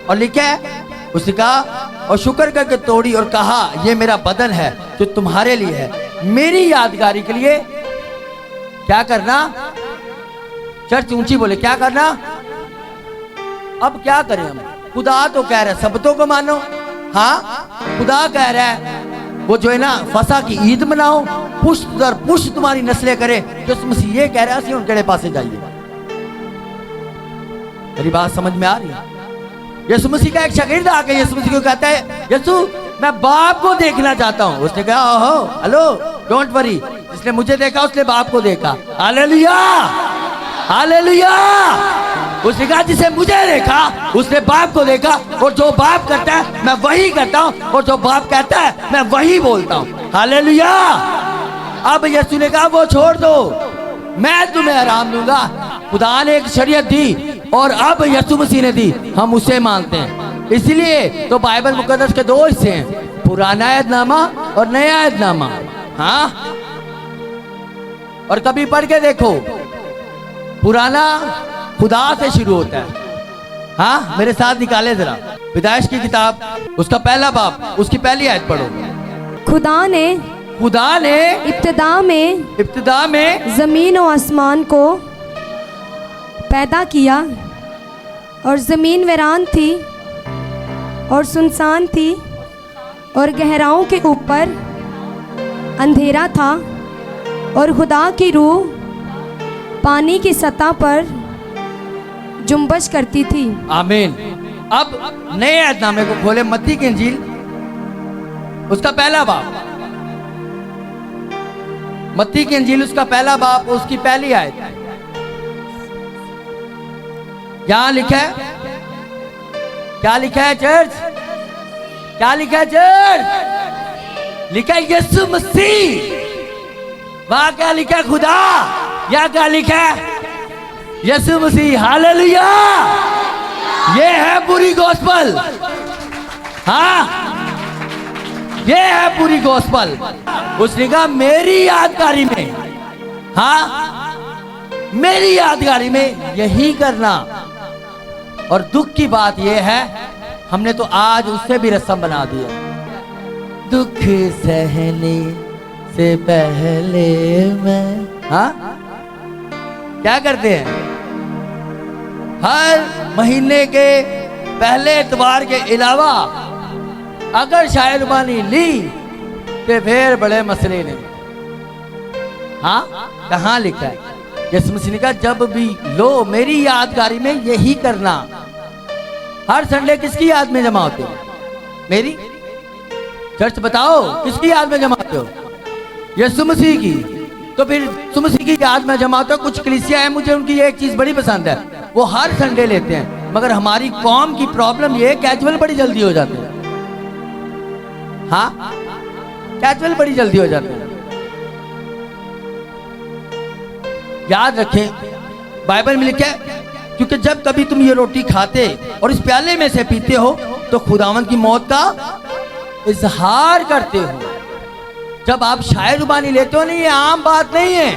और लिखा है उसने कहा और शुक्र करके तोड़ी और कहा ये मेरा बदन है जो तुम्हारे लिए है, मेरी यादगारी के लिए क्या करना। चर्च ऊंची बोले क्या करना। अब क्या करें हम, खुदा तो कह रहा है सबतों को मानो। हाँ, खुदा कह रहा है वो जो है ना फसा की ईद मनाओ, पुष्ट दर पुष्ट तुम्हारी नस्लें करे। यीशु मसीह ये कह रहा है उनके पासे जाइए। मेरी बात समझ में आ रही है? यीशु मसीह का एक शागिर्द आके यीशु मसीह को कहता है यीशु मैं बाप को देखना चाहता हूँ। उसने कहा ओहो हेलो डोंट वरी, जिसने मुझे देखा उसने बाप को देखा। Hallelujah hallelujah. उसने कहा जिसे मुझे देखा उसने बाप को देखा, और जो बाप करता है मैं वही करता हूँ, और जो बाप कहता है मैं वही बोलता हूँ। हालेलुया। अब यीशु ने कहा वो छोड़ दो, मैं तुम्हें आराम दूंगा। खुदा ने एक शरीयत दी और अब यीशु मसीह ने दी, हम उसे मानते हैं। इसलिए तो बाइबल मुकद्दस के 2 हिस्से हैं, पुराना अहदनामा और नया अहदनामा। हाँ, और कभी पढ़ के देखो, पुराना खुदा से शुरू होता है। हाँ, मेरे साथ निकाले जरा पैदाइश की किताब, उसका पहला बाब, उसकी पहली आयत पढ़ो। खुदा ने इब्तिदा में जमीन और आसमान को पैदा किया, और जमीन वीरान थी और सुनसान थी, और गहराओं के ऊपर अंधेरा था, और खुदा की रूह पानी की सतह पर जुम्बश करती थी। आमीन। अब नए अहदनामे को खोले, मत्ती की इंजील उसका पहला बाब, मत्ती की इंजील उसका पहला बाब, उसकी पहली आयत। यहां लिखा है, क्या लिखा है चर्च? क्या लिखा है चर्च? लिखा है यीशु मसीह। वहां क्या लिखा है? खुदा। या क्या लिखा है? यीशु मसीह। हालेलुया। ये है पूरी गॉस्पल। हाँ, ये है पूरी गॉस्पल। उसने कहा मेरी यादगारी में, हाँ मेरी यादगारी में यही करना। और दुख की बात यह है हमने तो आज उससे भी रस्म बना दिया। दुख सहने से पहले मैं, हाँ क्या करते हैं, हर महीने के पहले इतवार के अलावा अगर शायरबानी ली तो फिर बड़े मसले नहीं। हाँ, कहाँ लिखा है? यीशु मसीह ने कहा जब भी लो मेरी यादगारी में यही करना। हर संडे किसकी याद में जमा होते हो? मेरी? चर्च बताओ किसकी याद में जमा होते हो? यीशु मसीह की। तो फिर यीशु मसीह की याद में जमा होते हो। कुछ कलीसिया है, मुझे उनकी एक चीज बड़ी पसंद है, वो हर संडे लेते हैं, मगर हमारी कौम की प्रॉब्लम ये कैजुअल बड़ी जल्दी हो जाते हैं। हाँ, कैजुअल बड़ी जल्दी हो जाते हैं। याद रखें, बाइबल में लिखा है, क्योंकि जब कभी तुम ये रोटी खाते और इस प्याले में से पीते हो तो खुदावंद की मौत का इजहार करते हो। जब आप शायर जुबानी लेते हो नहीं, ये आम बात नहीं है।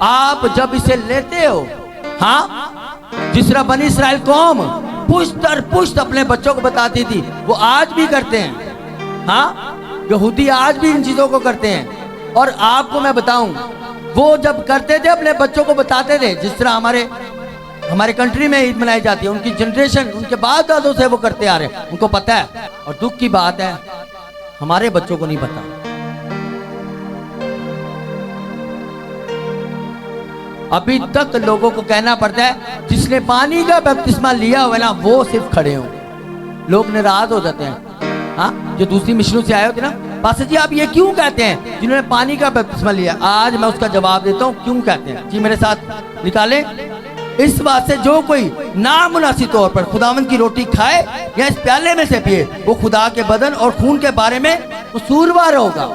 आप जब इसे लेते हो, हाँ, जिस तरह बनी इस्राएल कौम पुश्त दर पुश्त अपने बच्चों को बताती थी, वो आज भी करते हैं। हाँ, यहूदी आज भी इन चीजों को करते हैं। और आपको मैं बताऊं, वो जब करते थे अपने बच्चों को बताते थे। जिस तरह हमारे कंट्री में ईद मनाई जाती है, उनकी जनरेशन, उनके बाद दादों से वो करते आ रहे हैं, उनको पता है। और दुख की बात है, हमारे बच्चों को नहीं पता। अभी तक लोगों को कहना पड़ता है जिसने पानी का बपतिस्मा लिया हुआ ना, वो सिर्फ खड़े हो। लोग नाराज हो जाते हैं। हाँ, जो दूसरी मिशनों से आए होते ना, पास्टर जी आप ये क्यों कहते हैं जिन्होंने पानी का बपतिस्मा लिया? आज मैं उसका जवाब देता हूँ क्यों कहते हैं। जी मेरे साथ निकाले। इस बात से जो कोई नामुनासिब तौर पर खुदावंद की रोटी खाए या इस प्याले में से पिए, वो खुदा के बदन और खून के बारे में कसूरवार होगा।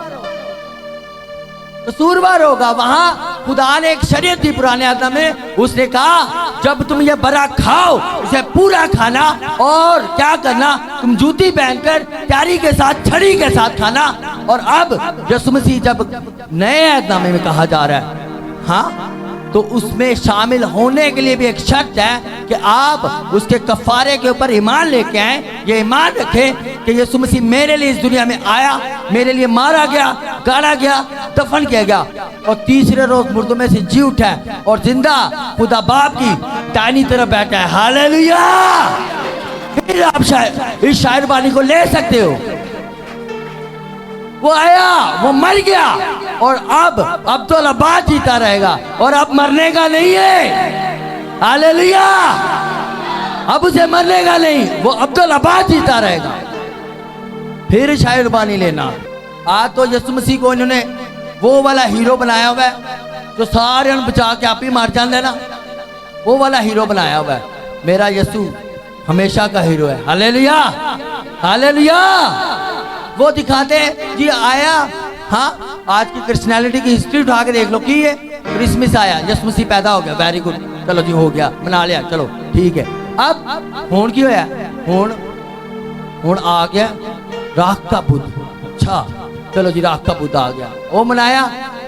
कसूरवार होगा। वहां खुदा ने एक शरीयत थी पुराने आदम में, उसने कहा जब तुम ये बरा खाओ इसे पूरा खाना, और क्या करना, तुम जूती पहनकर तैयारी के साथ, छड़ी के साथ खाना। और अब यीशु मसीह जब नए आदम में कहा जा रहा है, हाँ, तो उसमें शामिल होने के लिए भी एक शर्त है कि आप उसके कफारे के ऊपर ईमान लेके आए। ये ईमान रखें कि यीशु मसीह मेरे लिए इस दुनिया में आया, मेरे लिए मारा गया, गाड़ा गया, दफन किया गया, और तीसरे रोज मुर्दों में से जी उठा है और जिंदा खुदा बाप की दाहिनी तरफ बैठा है। हालेलुया। फिर आप इस शायर बानी को ले सकते हो। वो आया, वो मर गया, और अब अब्दुल अब्बास जीता रहेगा, और अब मरने का नहीं है। हालेलुया। अब उसे मरने का नहीं, वो अब्दुल अब्बास जीता रहेगा। फिर शायर बानी लेना। आज तो यीशु मसीह को इन्होंने वो वाला हीरो बनाया हुआ है जो सारे बचा के आप ही मार जाते ना, वो वाला हीरो बनाया हुआ है। मेरा यीशु हमेशा का हीरो है। Hallelujah, hallelujah. वो दिखाते हैं जी आया। हाँ, आज की क्रिश्चियनिटी की हिस्ट्री उठा के देख लो कि ये क्रिसमस आया, यीशु मसीह पैदा हो गया, वेरी गुड, चलो जी हो गया, मना लिया, चलो ठीक है। अब हुण की होया, हुण आ गया राख का बुद्ध। अच्छा, चलो जी राख का बुद्ध आ गया, वो मनाया।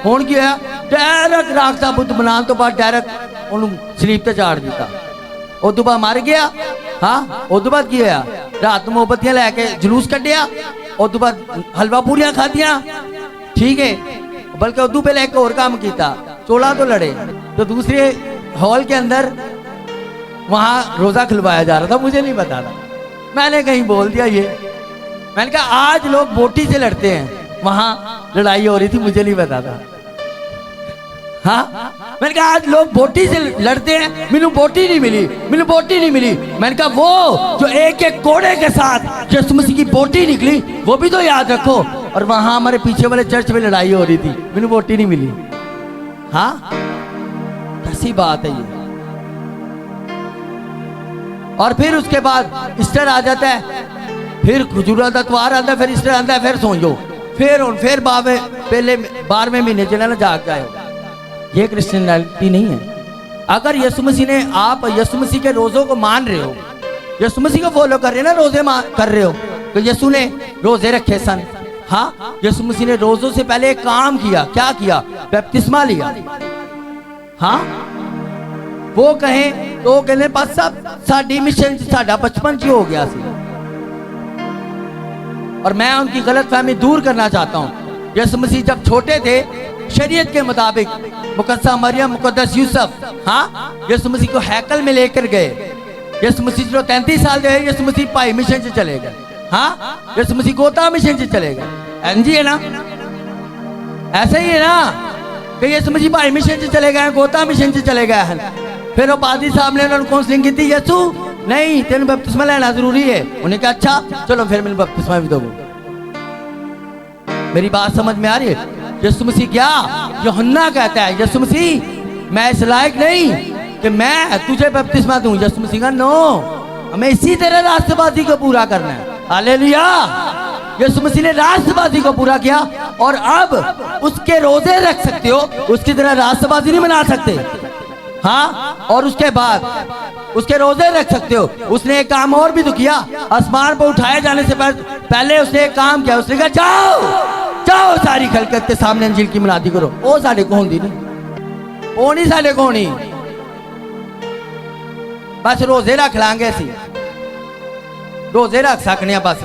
हुण की होया, डायरेक्ट राख का बुद्ध बनाने तो बाद डायरेक्ट उन्होंने सलीब ते चाड़ दिता। उदों बाद मर गया। हाँ, उदों बाद की होया, रात मोमबत्तियां लैके जलूस कढ़िया, उदों बाद हलवा पूरियां खादियां, ठीक है। बल्कि उदों पहले एक और काम किया, चोला तो लड़े, तो दूसरे हॉल के अंदर वहां रोजा खुलवाया जा रहा था, मुझे नहीं पता था, मैंने कहीं बोल दिया ये। मैंने कहा आज लोग बोटी से लड़ते हैं, वहां लड़ाई हो रही थी, मुझे नहीं पता था। हाँ, मैंने कहा आज लोग बोटी से लड़ते हैं, मैंने बोटी नहीं मिली, मैंने बोटी नहीं मिली। मैंने कहा वो जो एक एक कोड़े के साथ यीशु मसीह की बोटी निकली, वो भी तो याद रखो। और वहां हमारे पीछे वाले चर्च में लड़ाई हो रही थी, मैंने बोटी नहीं मिली। हाँ, कैसी बात है ये। और फिर उसके बाद ईस्टर आ जाता है, फिर खजूरा का त्योहार आता है, फिर ईस्टर आता है, फिर सोचो, फिर पहले 12वें महीने चले ना जाग जाए। ये क्रिश्चियनिटी नहीं है। अगर यीशु मसीह ने, आप यीशु मसीह के रोजों को मान रहे हो, यीशु मसीह को फॉलो कर रहे हो ना, रोजे कर रहे हो, तो यीशु ने रोजे रखे सन। हाँ, यीशु मसीह ने रोजों से पहले एक काम किया। क्या किया? बपतिस्मा लिया। हाँ, वो कहें तो कहने पास सब साडी मिशन साडा बचपन च हो गया सी, और मैं उनकी गलतफहमी दूर करना चाहता हूँ। यीशु मसीह जब छोटे थे, शरीयत के मुताबिक मुकद्दस मरियम, मुकद्दस यूसुफ, हाँ, यीशु मसीह को हैकल में लेकर गए। यीशु मसीह जो 33 साल गए, यीशु मसीह पाई मिशन से चले गए। हाँ, यीशु मसीह गोता मिशन से चले गए। जी है ना, ऐसे ही है ना। कि यीशु मसीह भाई मिशन से चले गए, गोता मिशन से चले गए हैं। फिर वो पादरी साहब ने उन्होंने काउंसलिंग की थी, यीशु नहीं तेन बपतिस्मा लेना जरूरी है। उन्होंने कहा अच्छा चलो फिर मैंने बपतिस्मा भी दो। मेरी बात समझ में आ रही है? यीशु मसीह क्या, यूहन्ना कहता है यीशु मसीह मैं इस लायक नहीं कि मैं तुझे बपतिस्मा दूं। यीशु मसीह का नो, हमें इसी तरह राष्ट्रवादी को पूरा करना है। हालेलुया। यीशु मसीह ने राष्ट्रवादी को पूरा किया और अब उसके रोजे रख सकते हो, उसकी तरह राष्ट्रवादी नहीं बना सकते। हाँ, और उसके बाद उसके रोजे रख सकते हो। उसने एक काम और भी तो किया, आसमान पर उठाए जाने से पहले उसने एक काम किया। उसने कहा जाओ जाओ सारी खलकत के सामने अंजील की मुनादी करो। ओ साढ़े को होंगी नहीं, ओ नहीं साढ़े को नहीं, बस रोजे रख लांगे असी, रोजे रख सकने बस।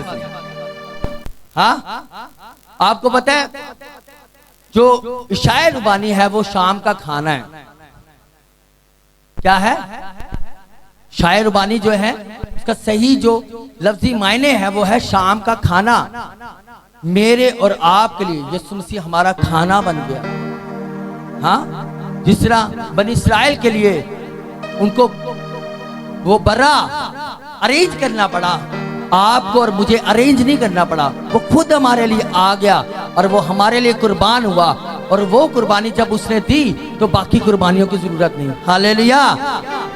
हाँ, आपको पता है जो इशाए रुबानी है वो शाम का खाना है। क्या है? शायर रुबानी जो है उसका सही जो लफ्जी मायने है वो है शाम का खाना। मेरे और आपके लिए यीशु मसीह हमारा खाना बन गया। हाँ, जिस तरह बनी इस्राएल के लिए उनको वो बर्रा अरेंज करना पड़ा, आपको और मुझे अरेंज नहीं करना पड़ा, वो खुद हमारे लिए आ गया और वो हमारे लिए कुर्बान हुआ। और वो कुर्बानी जब उसने दी तो बाकी कुर्बानियों की जरूरत नहीं। हालेलुया।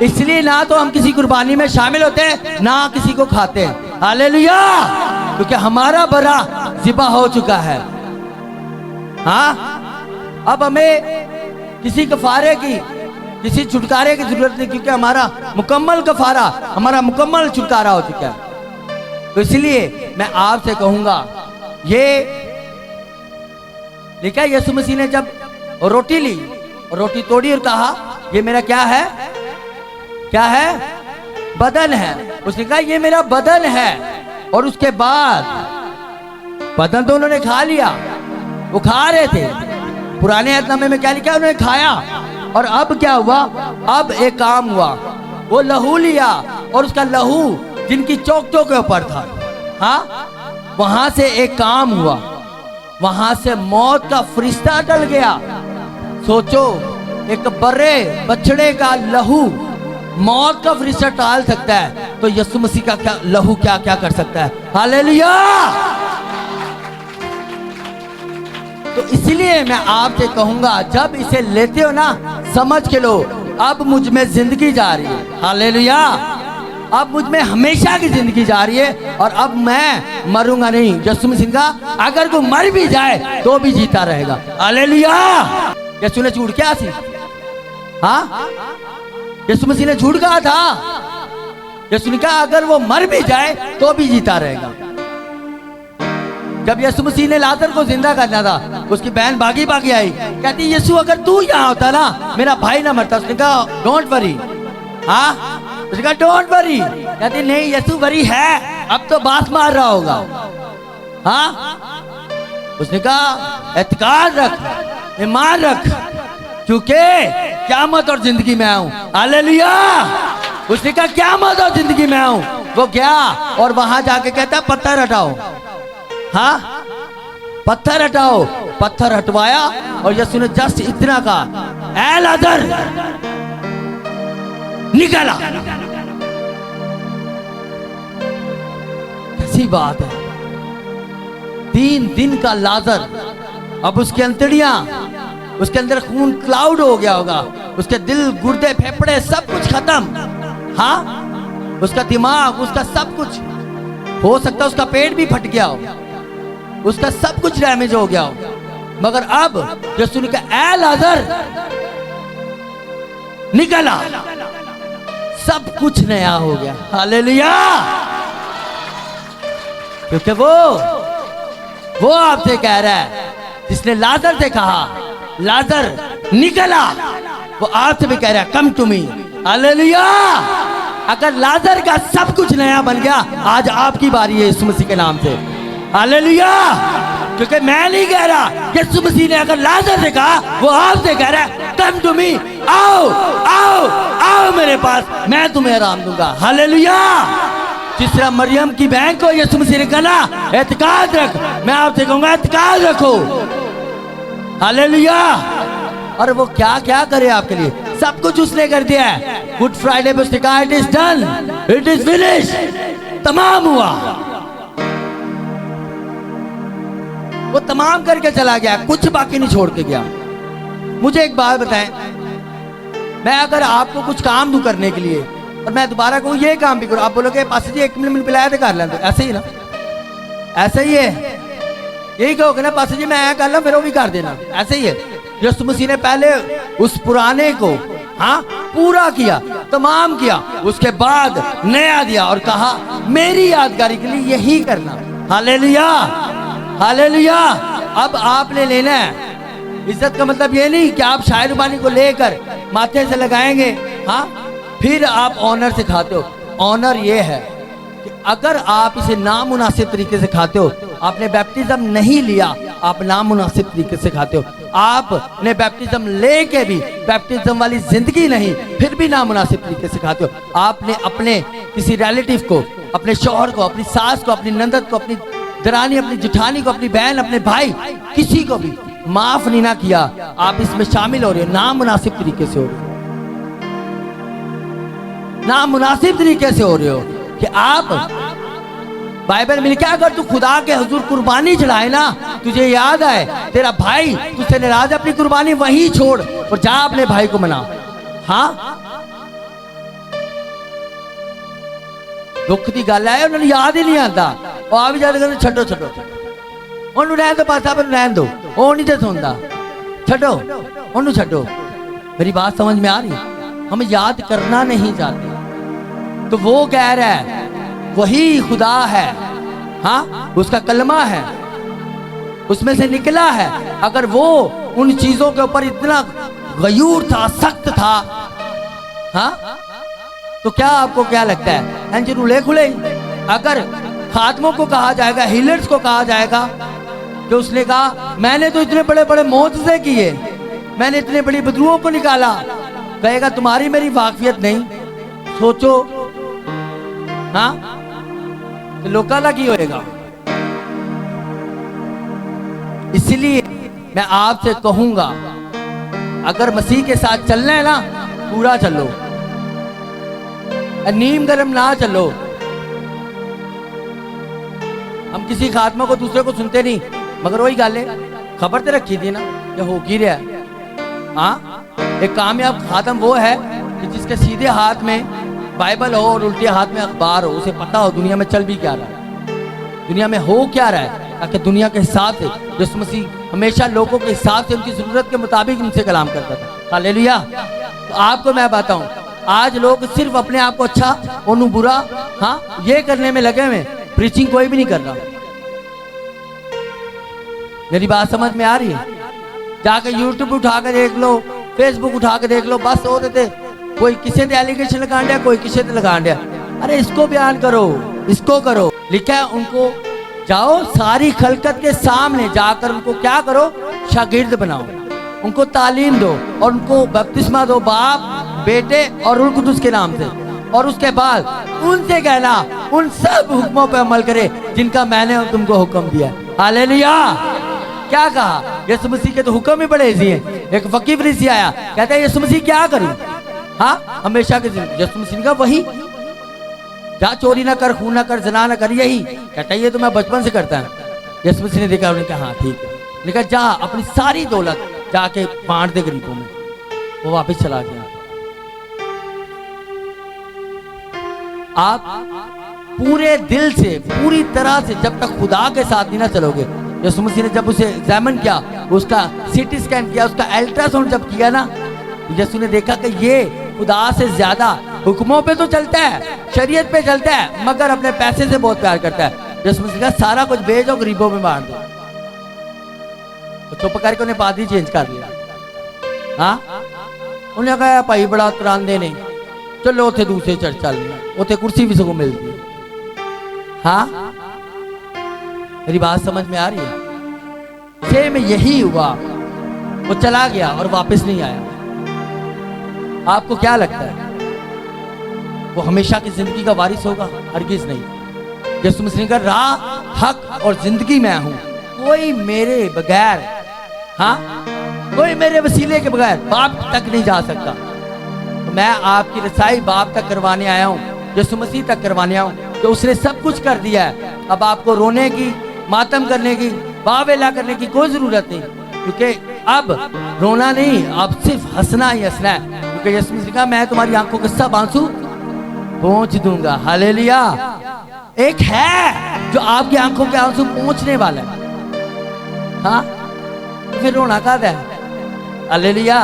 इसलिए ना तो हम किसी कुर्बानी में शामिल होते हैं ना किसी को खाते हैं। हालेलुया, क्योंकि हमारा बरा ज़िबा हो चुका है। हाँ, अब हमें किसी कफारे की, किसी छुटकारे की जरूरत नहीं, क्योंकि हमारा मुकम्मल कफारा, हमारा मुकम्मल छुटकारा हो चुका है। तो इसलिए मैं आपसे कहूंगा, ये लिखा यीशु मसीह ने जब रोटी ली और रोटी तोड़ी और कहा ये मेरा क्या है, क्या है? बदन है। उसने कहा ये मेरा बदन है। और उसके बाद बदन तो उन्होंने खा लिया, वो खा रहे थे। पुराने अहदनामे में क्या लिखा? उन्होंने खाया। और अब क्या हुआ? अब एक काम हुआ, वो लहू लिया और उसका लहू जिनकी चौखटों के ऊपर था, हाँ, वहां से एक काम हुआ, वहां से मौत का फरिश्ता टल गया। सोचो, एक बर्रे बछड़े का लहू मौत का फरिश्ता टाल सकता है, तो यीशु मसीह का क्या लहू क्या क्या कर सकता है। हालेलुया। तो इसलिए मैं आपसे कहूंगा, जब इसे लेते हो ना, समझ के लो अब मुझ में जिंदगी जा रही है। हालेलुया। अब मुझ में हमेशा की जिंदगी जा रही है और अब मैं मरूंगा नहीं। यीशु मसीह का अगर कोई मर भी जाए तो भी जीता रहेगा। हालेलुया। यीशु ने झूठ क्या थी? हाँ, यीशु मसीह ने झूठ कहा था। यीशु ने कहा अगर वो मर भी जाए तो भी जीता रहेगा। जब यीशु मसीह ने लाजर को जिंदा करना था, उसकी बहन भागी भागी आई, कहती यीशु अगर तू यहाँ होता ना मेरा भाई ना मरता। उसने कहा डोंट वरी। हाँ, उसने कहा डोंट वरी। कहती नहीं यीशु वरी है, अब तो बात मार रहा होगा। हाँ, उसने कहा एतकाद रख, ईमान रख, क्योंकि क़यामत और जिंदगी में आऊं। हालेलुया। उसने कहा क़यामत और जिंदगी में आऊं। वो गया और वहां जाके कहता पत्थर हटाओ। हाँ, पत्थर हटाओ। पत्थर हटवाया और यीशु ने जस्ट इतना कहा ऐ लाजर निकला। कैसी बात है। 3 दिन का लाजर, अब उसकी अंतड़ियां, उसके अंदर खून क्लाउड हो गया होगा, उसके दिल गुर्दे फेफड़े सब कुछ खत्म। हाँ, उसका दिमाग, उसका सब कुछ, हो सकता है उसका पेट भी फट गया हो, उसका सब कुछ डैमेज हो गया हो। मगर अब यीशु ने कहा ऐ लाजर निकला, सब कुछ नया हो गया। हालेलुया। क्योंकि वो आपसे कह रहा है, जिसने लाजर से कहा लाजर निकला, वो आपसे भी कह रहा है कम टू मी। हालेलुया। अगर लाजर का सब कुछ नया बन गया, आज आपकी बारी है यीशु मसीह के नाम से। हालेलुया। क्योंकि मैं नहीं कह रहा, यीशु मसीह ने अगर लाजर से कहा, वो आपसे कह रहा है कम टू मी, आओ आओ आओ मेरे पास, मैं तुम्हें आराम दूंगा। हालेलुया। जिस तरह मरियम की बहन को यीशु मसीह ने कहा एतकाद रख, मैं आपसे कहूंगा एतकाद रखो। हालेलुया। और वो क्या क्या करे आपके लिए, सब कुछ उसने कर दिया है। गुड फ्राइडे पे उसने कहा it is done, it is finish, तमाम हुआ। वो तमाम करके चला गया, कुछ बाकी नहीं छोड़ के गया। मुझे एक बात बताएं, मैं अगर आपको कुछ काम दूं करने के लिए और मैं दोबारा कहूँ ये काम भी करो, आप बोलोगे पास जी 1 मिनट पिलाया तो कर लें, तो ऐसे ही ना, ऐसा ही है। यही कहोगे ना पास जी मैं ऐसा कर ला, फिर वो भी कर देना, ऐसे ही है। यीशु मसीह ने पहले उस पुराने को हाँ पूरा किया, तमाम किया, उसके बाद नया दिया और कहा मेरी यादगारी के लिए यही करना। Hallelujah, hallelujah. अब आपने लेना है। इज्जत का मतलब ये नहीं कि आप शायर रुबानी को लेकर माथे से लगाएंगे हाँ फिर आप ऑनर से खाते हो। ऑनर ये है कि अगर आप इसे नामुनासिब तरीके से खाते हो, आपने बैप्टिज्म नहीं लिया, आप नामुनासिब तरीके से खाते हो। आपने बैप्टिज्म लेके भी बैप्टिज्म वाली जिंदगी नहीं, फिर भी नामुनासिब तरीके से खाते हो। आपने अपने किसी रिलेटिव को, अपने शौहर को, अपनी सास को, अपनी नंदत को, अपनी दरानी, अपनी जेठानी को, अपनी बहन, अपने भाई, किसी को भी माफ नहीं ना किया, आप इसमें शामिल हो रहे हो, नामुनासिब तरीके से हो रहे हो, नामुनासिब तरीके से हो रहे हो। कि आप बाइबल में क्या, अगर तू खुदा के हुजूर कुर्बानी चढ़ाए ना, तुझे याद आए तेरा भाई तुझसे नाराज, अपनी कुर्बानी वहीं छोड़ और जा अपने भाई को मना। हाँ दुख की गल है, उन्होंने याद ही नहीं आता, और आ भी जाते कहते छड्डो छड्डो, ਉਹਨੂੰ ਰਹਿਣ ਦੋ ਪਾਸਾ पर रहन दो, वो नहीं तो सुनता, छड्डो ਉਹਨੂੰ छड्डो। मेरी बात समझ में आ रही है? हम याद करना नहीं चाहते, तो वो कह रहा है वही खुदा है, हाँ उसका कलमा है, उसमें से निकला है। अगर वो उन चीजों के ऊपर इतना गयूर था, सख्त था, हाँ तो क्या आपको क्या लगता है इंज रूले खुले? अगर खात्मों को कहा जाएगा, हीलर्स को कहा जाएगा कि उसने कहा मैंने तो इतने बड़े बड़े मोजज़े किए, मैंने इतने बड़ी बदरुओं को निकाला, कहेगा तुम्हारी मेरी वाकफियत नहीं। सोचो हाँ तो लोका का की होएगा। इसलिए मैं आपसे कहूंगा अगर मसीह के साथ चलना है ना, पूरा चलो, नीम गरम ना चलो। हम किसी खात्मा को दूसरे को सुनते नहीं, मगर वही गल है, खबर तो रखी थी ना कि हो की रहा है। हाँ एक कामयाब खातम वो है कि जिसके सीधे हाथ में बाइबल हो और उल्टे हाथ में अखबार हो, उसे पता हो दुनिया में चल भी क्या रहा है, दुनिया में हो क्या रहा है, ताकि दुनिया के हिसाब से यीशु मसीह हमेशा लोगों के हिसाब से, उनकी जरूरत के मुताबिक उनसे कलाम करता था। हालेलुया। तो आपको मैं बताऊं, आज लोग सिर्फ अपने आप को अच्छा और बुरा हाँ ये करने में लगे हुए, प्रीचिंग कोई भी नहीं कर रहा। मेरी बात समझ में आ रही है? जाके यूट्यूब उठा के देख लो, फेसबुक उठा के देख लो, बस हो देते कोई किसी ने एलिगेशन लगा दिया, कोई किसी ने लगा दिया, अरे इसको बयान करो, इसको करो। लिखा है उनको जाओ सारी खलकत के सामने जाकर उनको क्या करो, शागिर्द बनाओ, उनको तालीम दो और उनको बपतिस्मा दो, बाप बेटे और रूह कुदूस के नाम से, और उसके बाद उनसे कहना उन सब हुक्मों पर अमल करे जिनका मैंने तुमको हुक्म दिया। हालेलुया। क्या कहा? यीशु मसीह के तो हुक्म ही बड़े इजी हैं। एक फकीर फरीसी आया, कहता है यीशु मसीह क्या करूं? हाँ हमेशा के यीशु मसीह का वही, जा चोरी ना कर, खून ना कर, जना ना कर, यही कहता है, ये तो मैं बचपन से करता है। यीशु मसीह ने देखा, उन्होंने कहा हाँ ठीक है, लेकिन जा अपनी सारी दौलत जाके बांट दे गरीबों में। वो वापस चला गया। आप पूरे दिल से, पूरी तरह से जब तक खुदा के साथ नहीं ना चलोगे। यीशु मसीह ने जब उसे एग्जामिन किया, उसका सीटी स्कैन किया, उसका अल्ट्रासाउंड जब किया ना, यीशु ने देखा कि ये खुदा से ज्यादा हुक्मों पे तो चलता है, शरीयत पे चलता है, मगर अपने पैसे से बहुत प्यार करता है। यीशु मसीह का सारा कुछ भेजो, गरीबों में बांट दो। तो चुप करके उन्हें पादरी चेंज कर लिया। हाँ उन्हें कहा भाई बड़ा तरांदे ने, चलो उथे दूसरे चर्च चल रही, उथे कुर्सी भी सगों मिलती है। हाँ मेरी बात समझ में आ रही है? सेम यही हुआ, वो चला गया और वापस नहीं आया। आपको क्या लगता है वो हमेशा की जिंदगी का वारिस होगा? हरगिज नहीं। यीशु मसीह का राह, हक और जिंदगी मैं हूं, कोई मेरे बगैर हाँ कोई मेरे वसीले के बगैर बाप तक नहीं जा सकता। तो मैं आपकी रसाई बाप तक करवाने आया हूँ, यीशु मसीह तक करवाने आया हूँ। तो उसने सब कुछ कर दिया है। अब आपको रोने की, मातम करने की, बावेला करने की कोई जरूरत नहीं, क्योंकि अब रोना नहीं, अब सिर्फ हंसना ही हंसना है। क्योंकि यीशु मसीह कहा मैं तुम्हारी आंखों के सब आंसू पहुंच दूंगा। हालेलुया। एक है जो आपकी आंखों के आंसू पहुंचने वाला है। हाँ, तो फिर रोना का है? हालेलुया।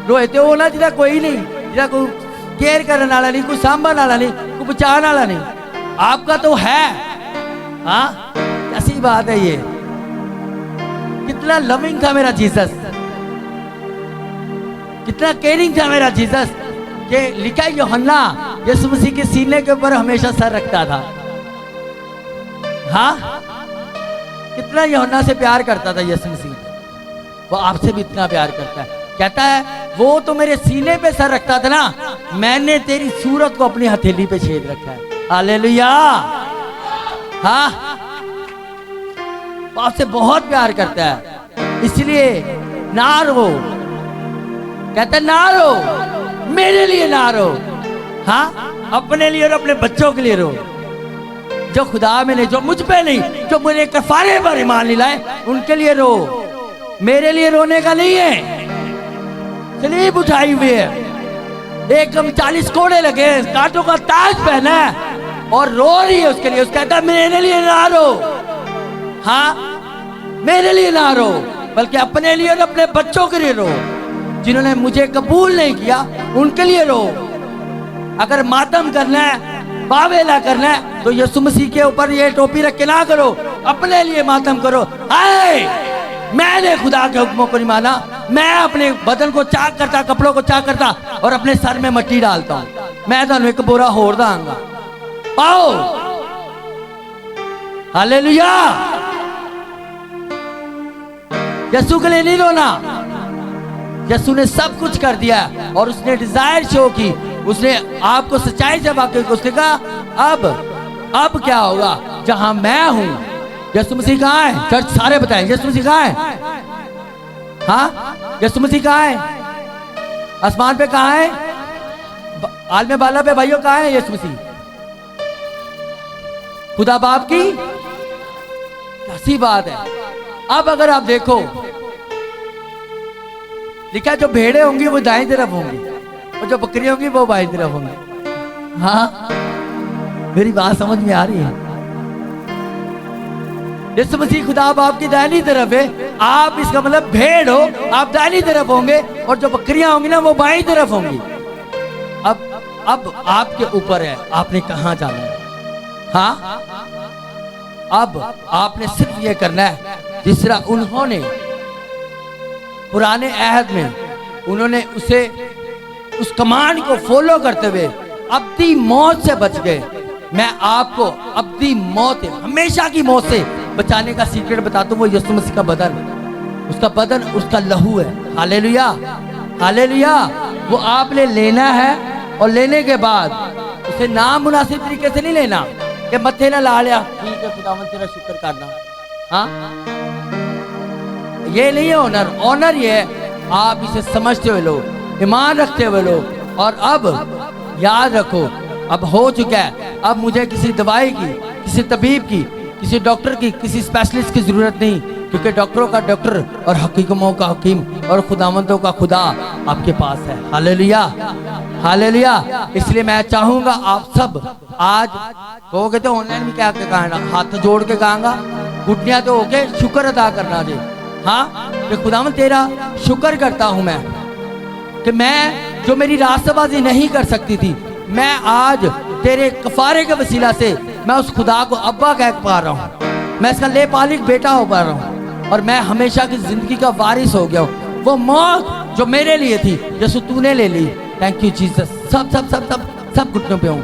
रोए तो होना जिदा कोई नहीं, जिदा कोई केयर करने वाला नहीं, कोई सांभन वाला नहीं, कोई बचाने वाला नहीं। आपका तो है। हाँ, कैसी बात है ये। कितना लविंग था मेरा जीसस, कितना केयरिंग था मेरा जीसस, कि लिखा यूहन्ना यीशु मसीह के सीने के ऊपर हमेशा सर रखता था। हाँ, कितना यूहन्ना से प्यार करता था यीशु मसीह। वो आपसे भी इतना प्यार करता है। कहता है वो तो मेरे सीने पे सर रखता था ना, मैंने तेरी सूरत को अपनी हथेली पे छेद रखा है। हालेलुया। हाँ, वो आपसे बहुत प्यार करता है, इसलिए ना रो। कहता है ना रो, मेरे लिए ना रो। हाँ, अपने लिए और अपने बच्चों के लिए रो। जो खुदा में नहीं, जो मुझ पे नहीं, जो मेरे कफारे पर ईमान नहीं लाए, उनके लिए रो। मेरे लिए रोने का नहीं है। सलीब उठाई हुई है, एकदम 40 कोड़े लगे, कांटों का ताज पहना है और रो रही है उसके लिए। उसका कहता है मेरे लिए ना रो। हाँ, मेरे लिए ना रो, बल्कि अपने लिए और अपने बच्चों के लिए रो, जिन्होंने मुझे कबूल नहीं किया, उनके लिए रो। अगर मातम करना है, बावेला करना है, तो यीशु मसीह के ऊपर ये टोपी रख के ना करो, अपने लिए मातम करो। हाय, मैंने खुदा के हुक्मों को नहीं माना, मैं अपने बदन को चाक करता, कपड़ों को चाक करता और अपने सर में मट्टी डालता हूं। मैं तो एक बोरा होर दांगा पाओ। हालेलुया। यीशु के लिए नहीं रोना। यीशु ने सब कुछ कर दिया और उसने डिजायर शो की, उसने आपको सच्चाई से वाकिफ, उसने कहा अब क्या होगा जहां मैं हूं। यीशु मसीह कहाँ है? चर्च सारे बताएं, यीशु मसीह कहाँ है? हाँ, यीशु मसीह कहाँ है? आसमान पे कहाँ है? आलमे बाला पे भाइयों कहाँ है यीशु मसीह? खुदा बाप की कैसी बात है। अब अगर आप देखो, लिखा जो भेड़े होंगी वो दाएं तरफ होंगी और जो बकरियां होंगी वो बाएं तरफ होंगी। हाँ, मेरी बात समझ में आ रही है? यीशु मसीह खुदा बाप की दाहिनी तरफ है, आप इसका मतलब भेड़ हो, आप दाहिनी तरफ होंगे और जो बकरियां होंगी ना वो बाईं तरफ होंगी। अब आपके ऊपर है, आपने कहां जाना है। हाँ, अब आपने सिर्फ ये करना है जिस तरह उन्होंने पुराने अहद में उन्होंने उसे उस कमांड को फॉलो करते हुए अब्दी मौत से बच गए। मैं आपको अब्दी मौत, हमेशा की मौत से बचाने का सीक्रेट बताता हूं। वो यीशु मसीह का बदन, उसका बदन, उसका लहू है। Hallelujah, hallelujah. वो आपने लेना है और लेने के बाद उसे नामुनासिब तरीके से नहीं लेना कि मत्थे ना ला लिया, ठीक है खुदावंद तेरा शुक्र करना। हाँ, ये नहीं है ऑनर। ऑनर ये है आप इसे समझते हुए लो, ईमान रखते हुए लो। और अब याद रखो, अब हो चुका है। अब मुझे किसी दवाई की, किसी तबीब की, किसी डॉक्टर की, किसी स्पेशलिस्ट की जरूरत नहीं, क्योंकि डॉक्टरों का डॉक्टर और हकीमों का हकीम और खुदावंदों का खुदा आपके पास है। Hallelujah, hallelujah. इसलिए मैं चाहूंगा आप सब आज कहोगे तो ऑनलाइन भी क्या कहना, हाथ जोड़ के कहांगा, घुटनियां तो होके शुक्र अदा करना दे। हाँ, कि खुदावंद तेरा शुक्र करता हूं मैं, कि मैं जो मेरी रास्तबाजी नहीं कर सकती थी, मैं आज तेरे कफारे के वसीला से मैं उस खुदा को अब्बा कह पा रहा हूँ। मैं इसका लेपालिक बेटा हो पा रहा हूँ और मैं हमेशा की जिंदगी का वारिस हो गया हूँ। वो मौत जो मेरे लिए थी, यीशु तूने ले ली। Thank you Jesus. सब घुटनों पे हूँ।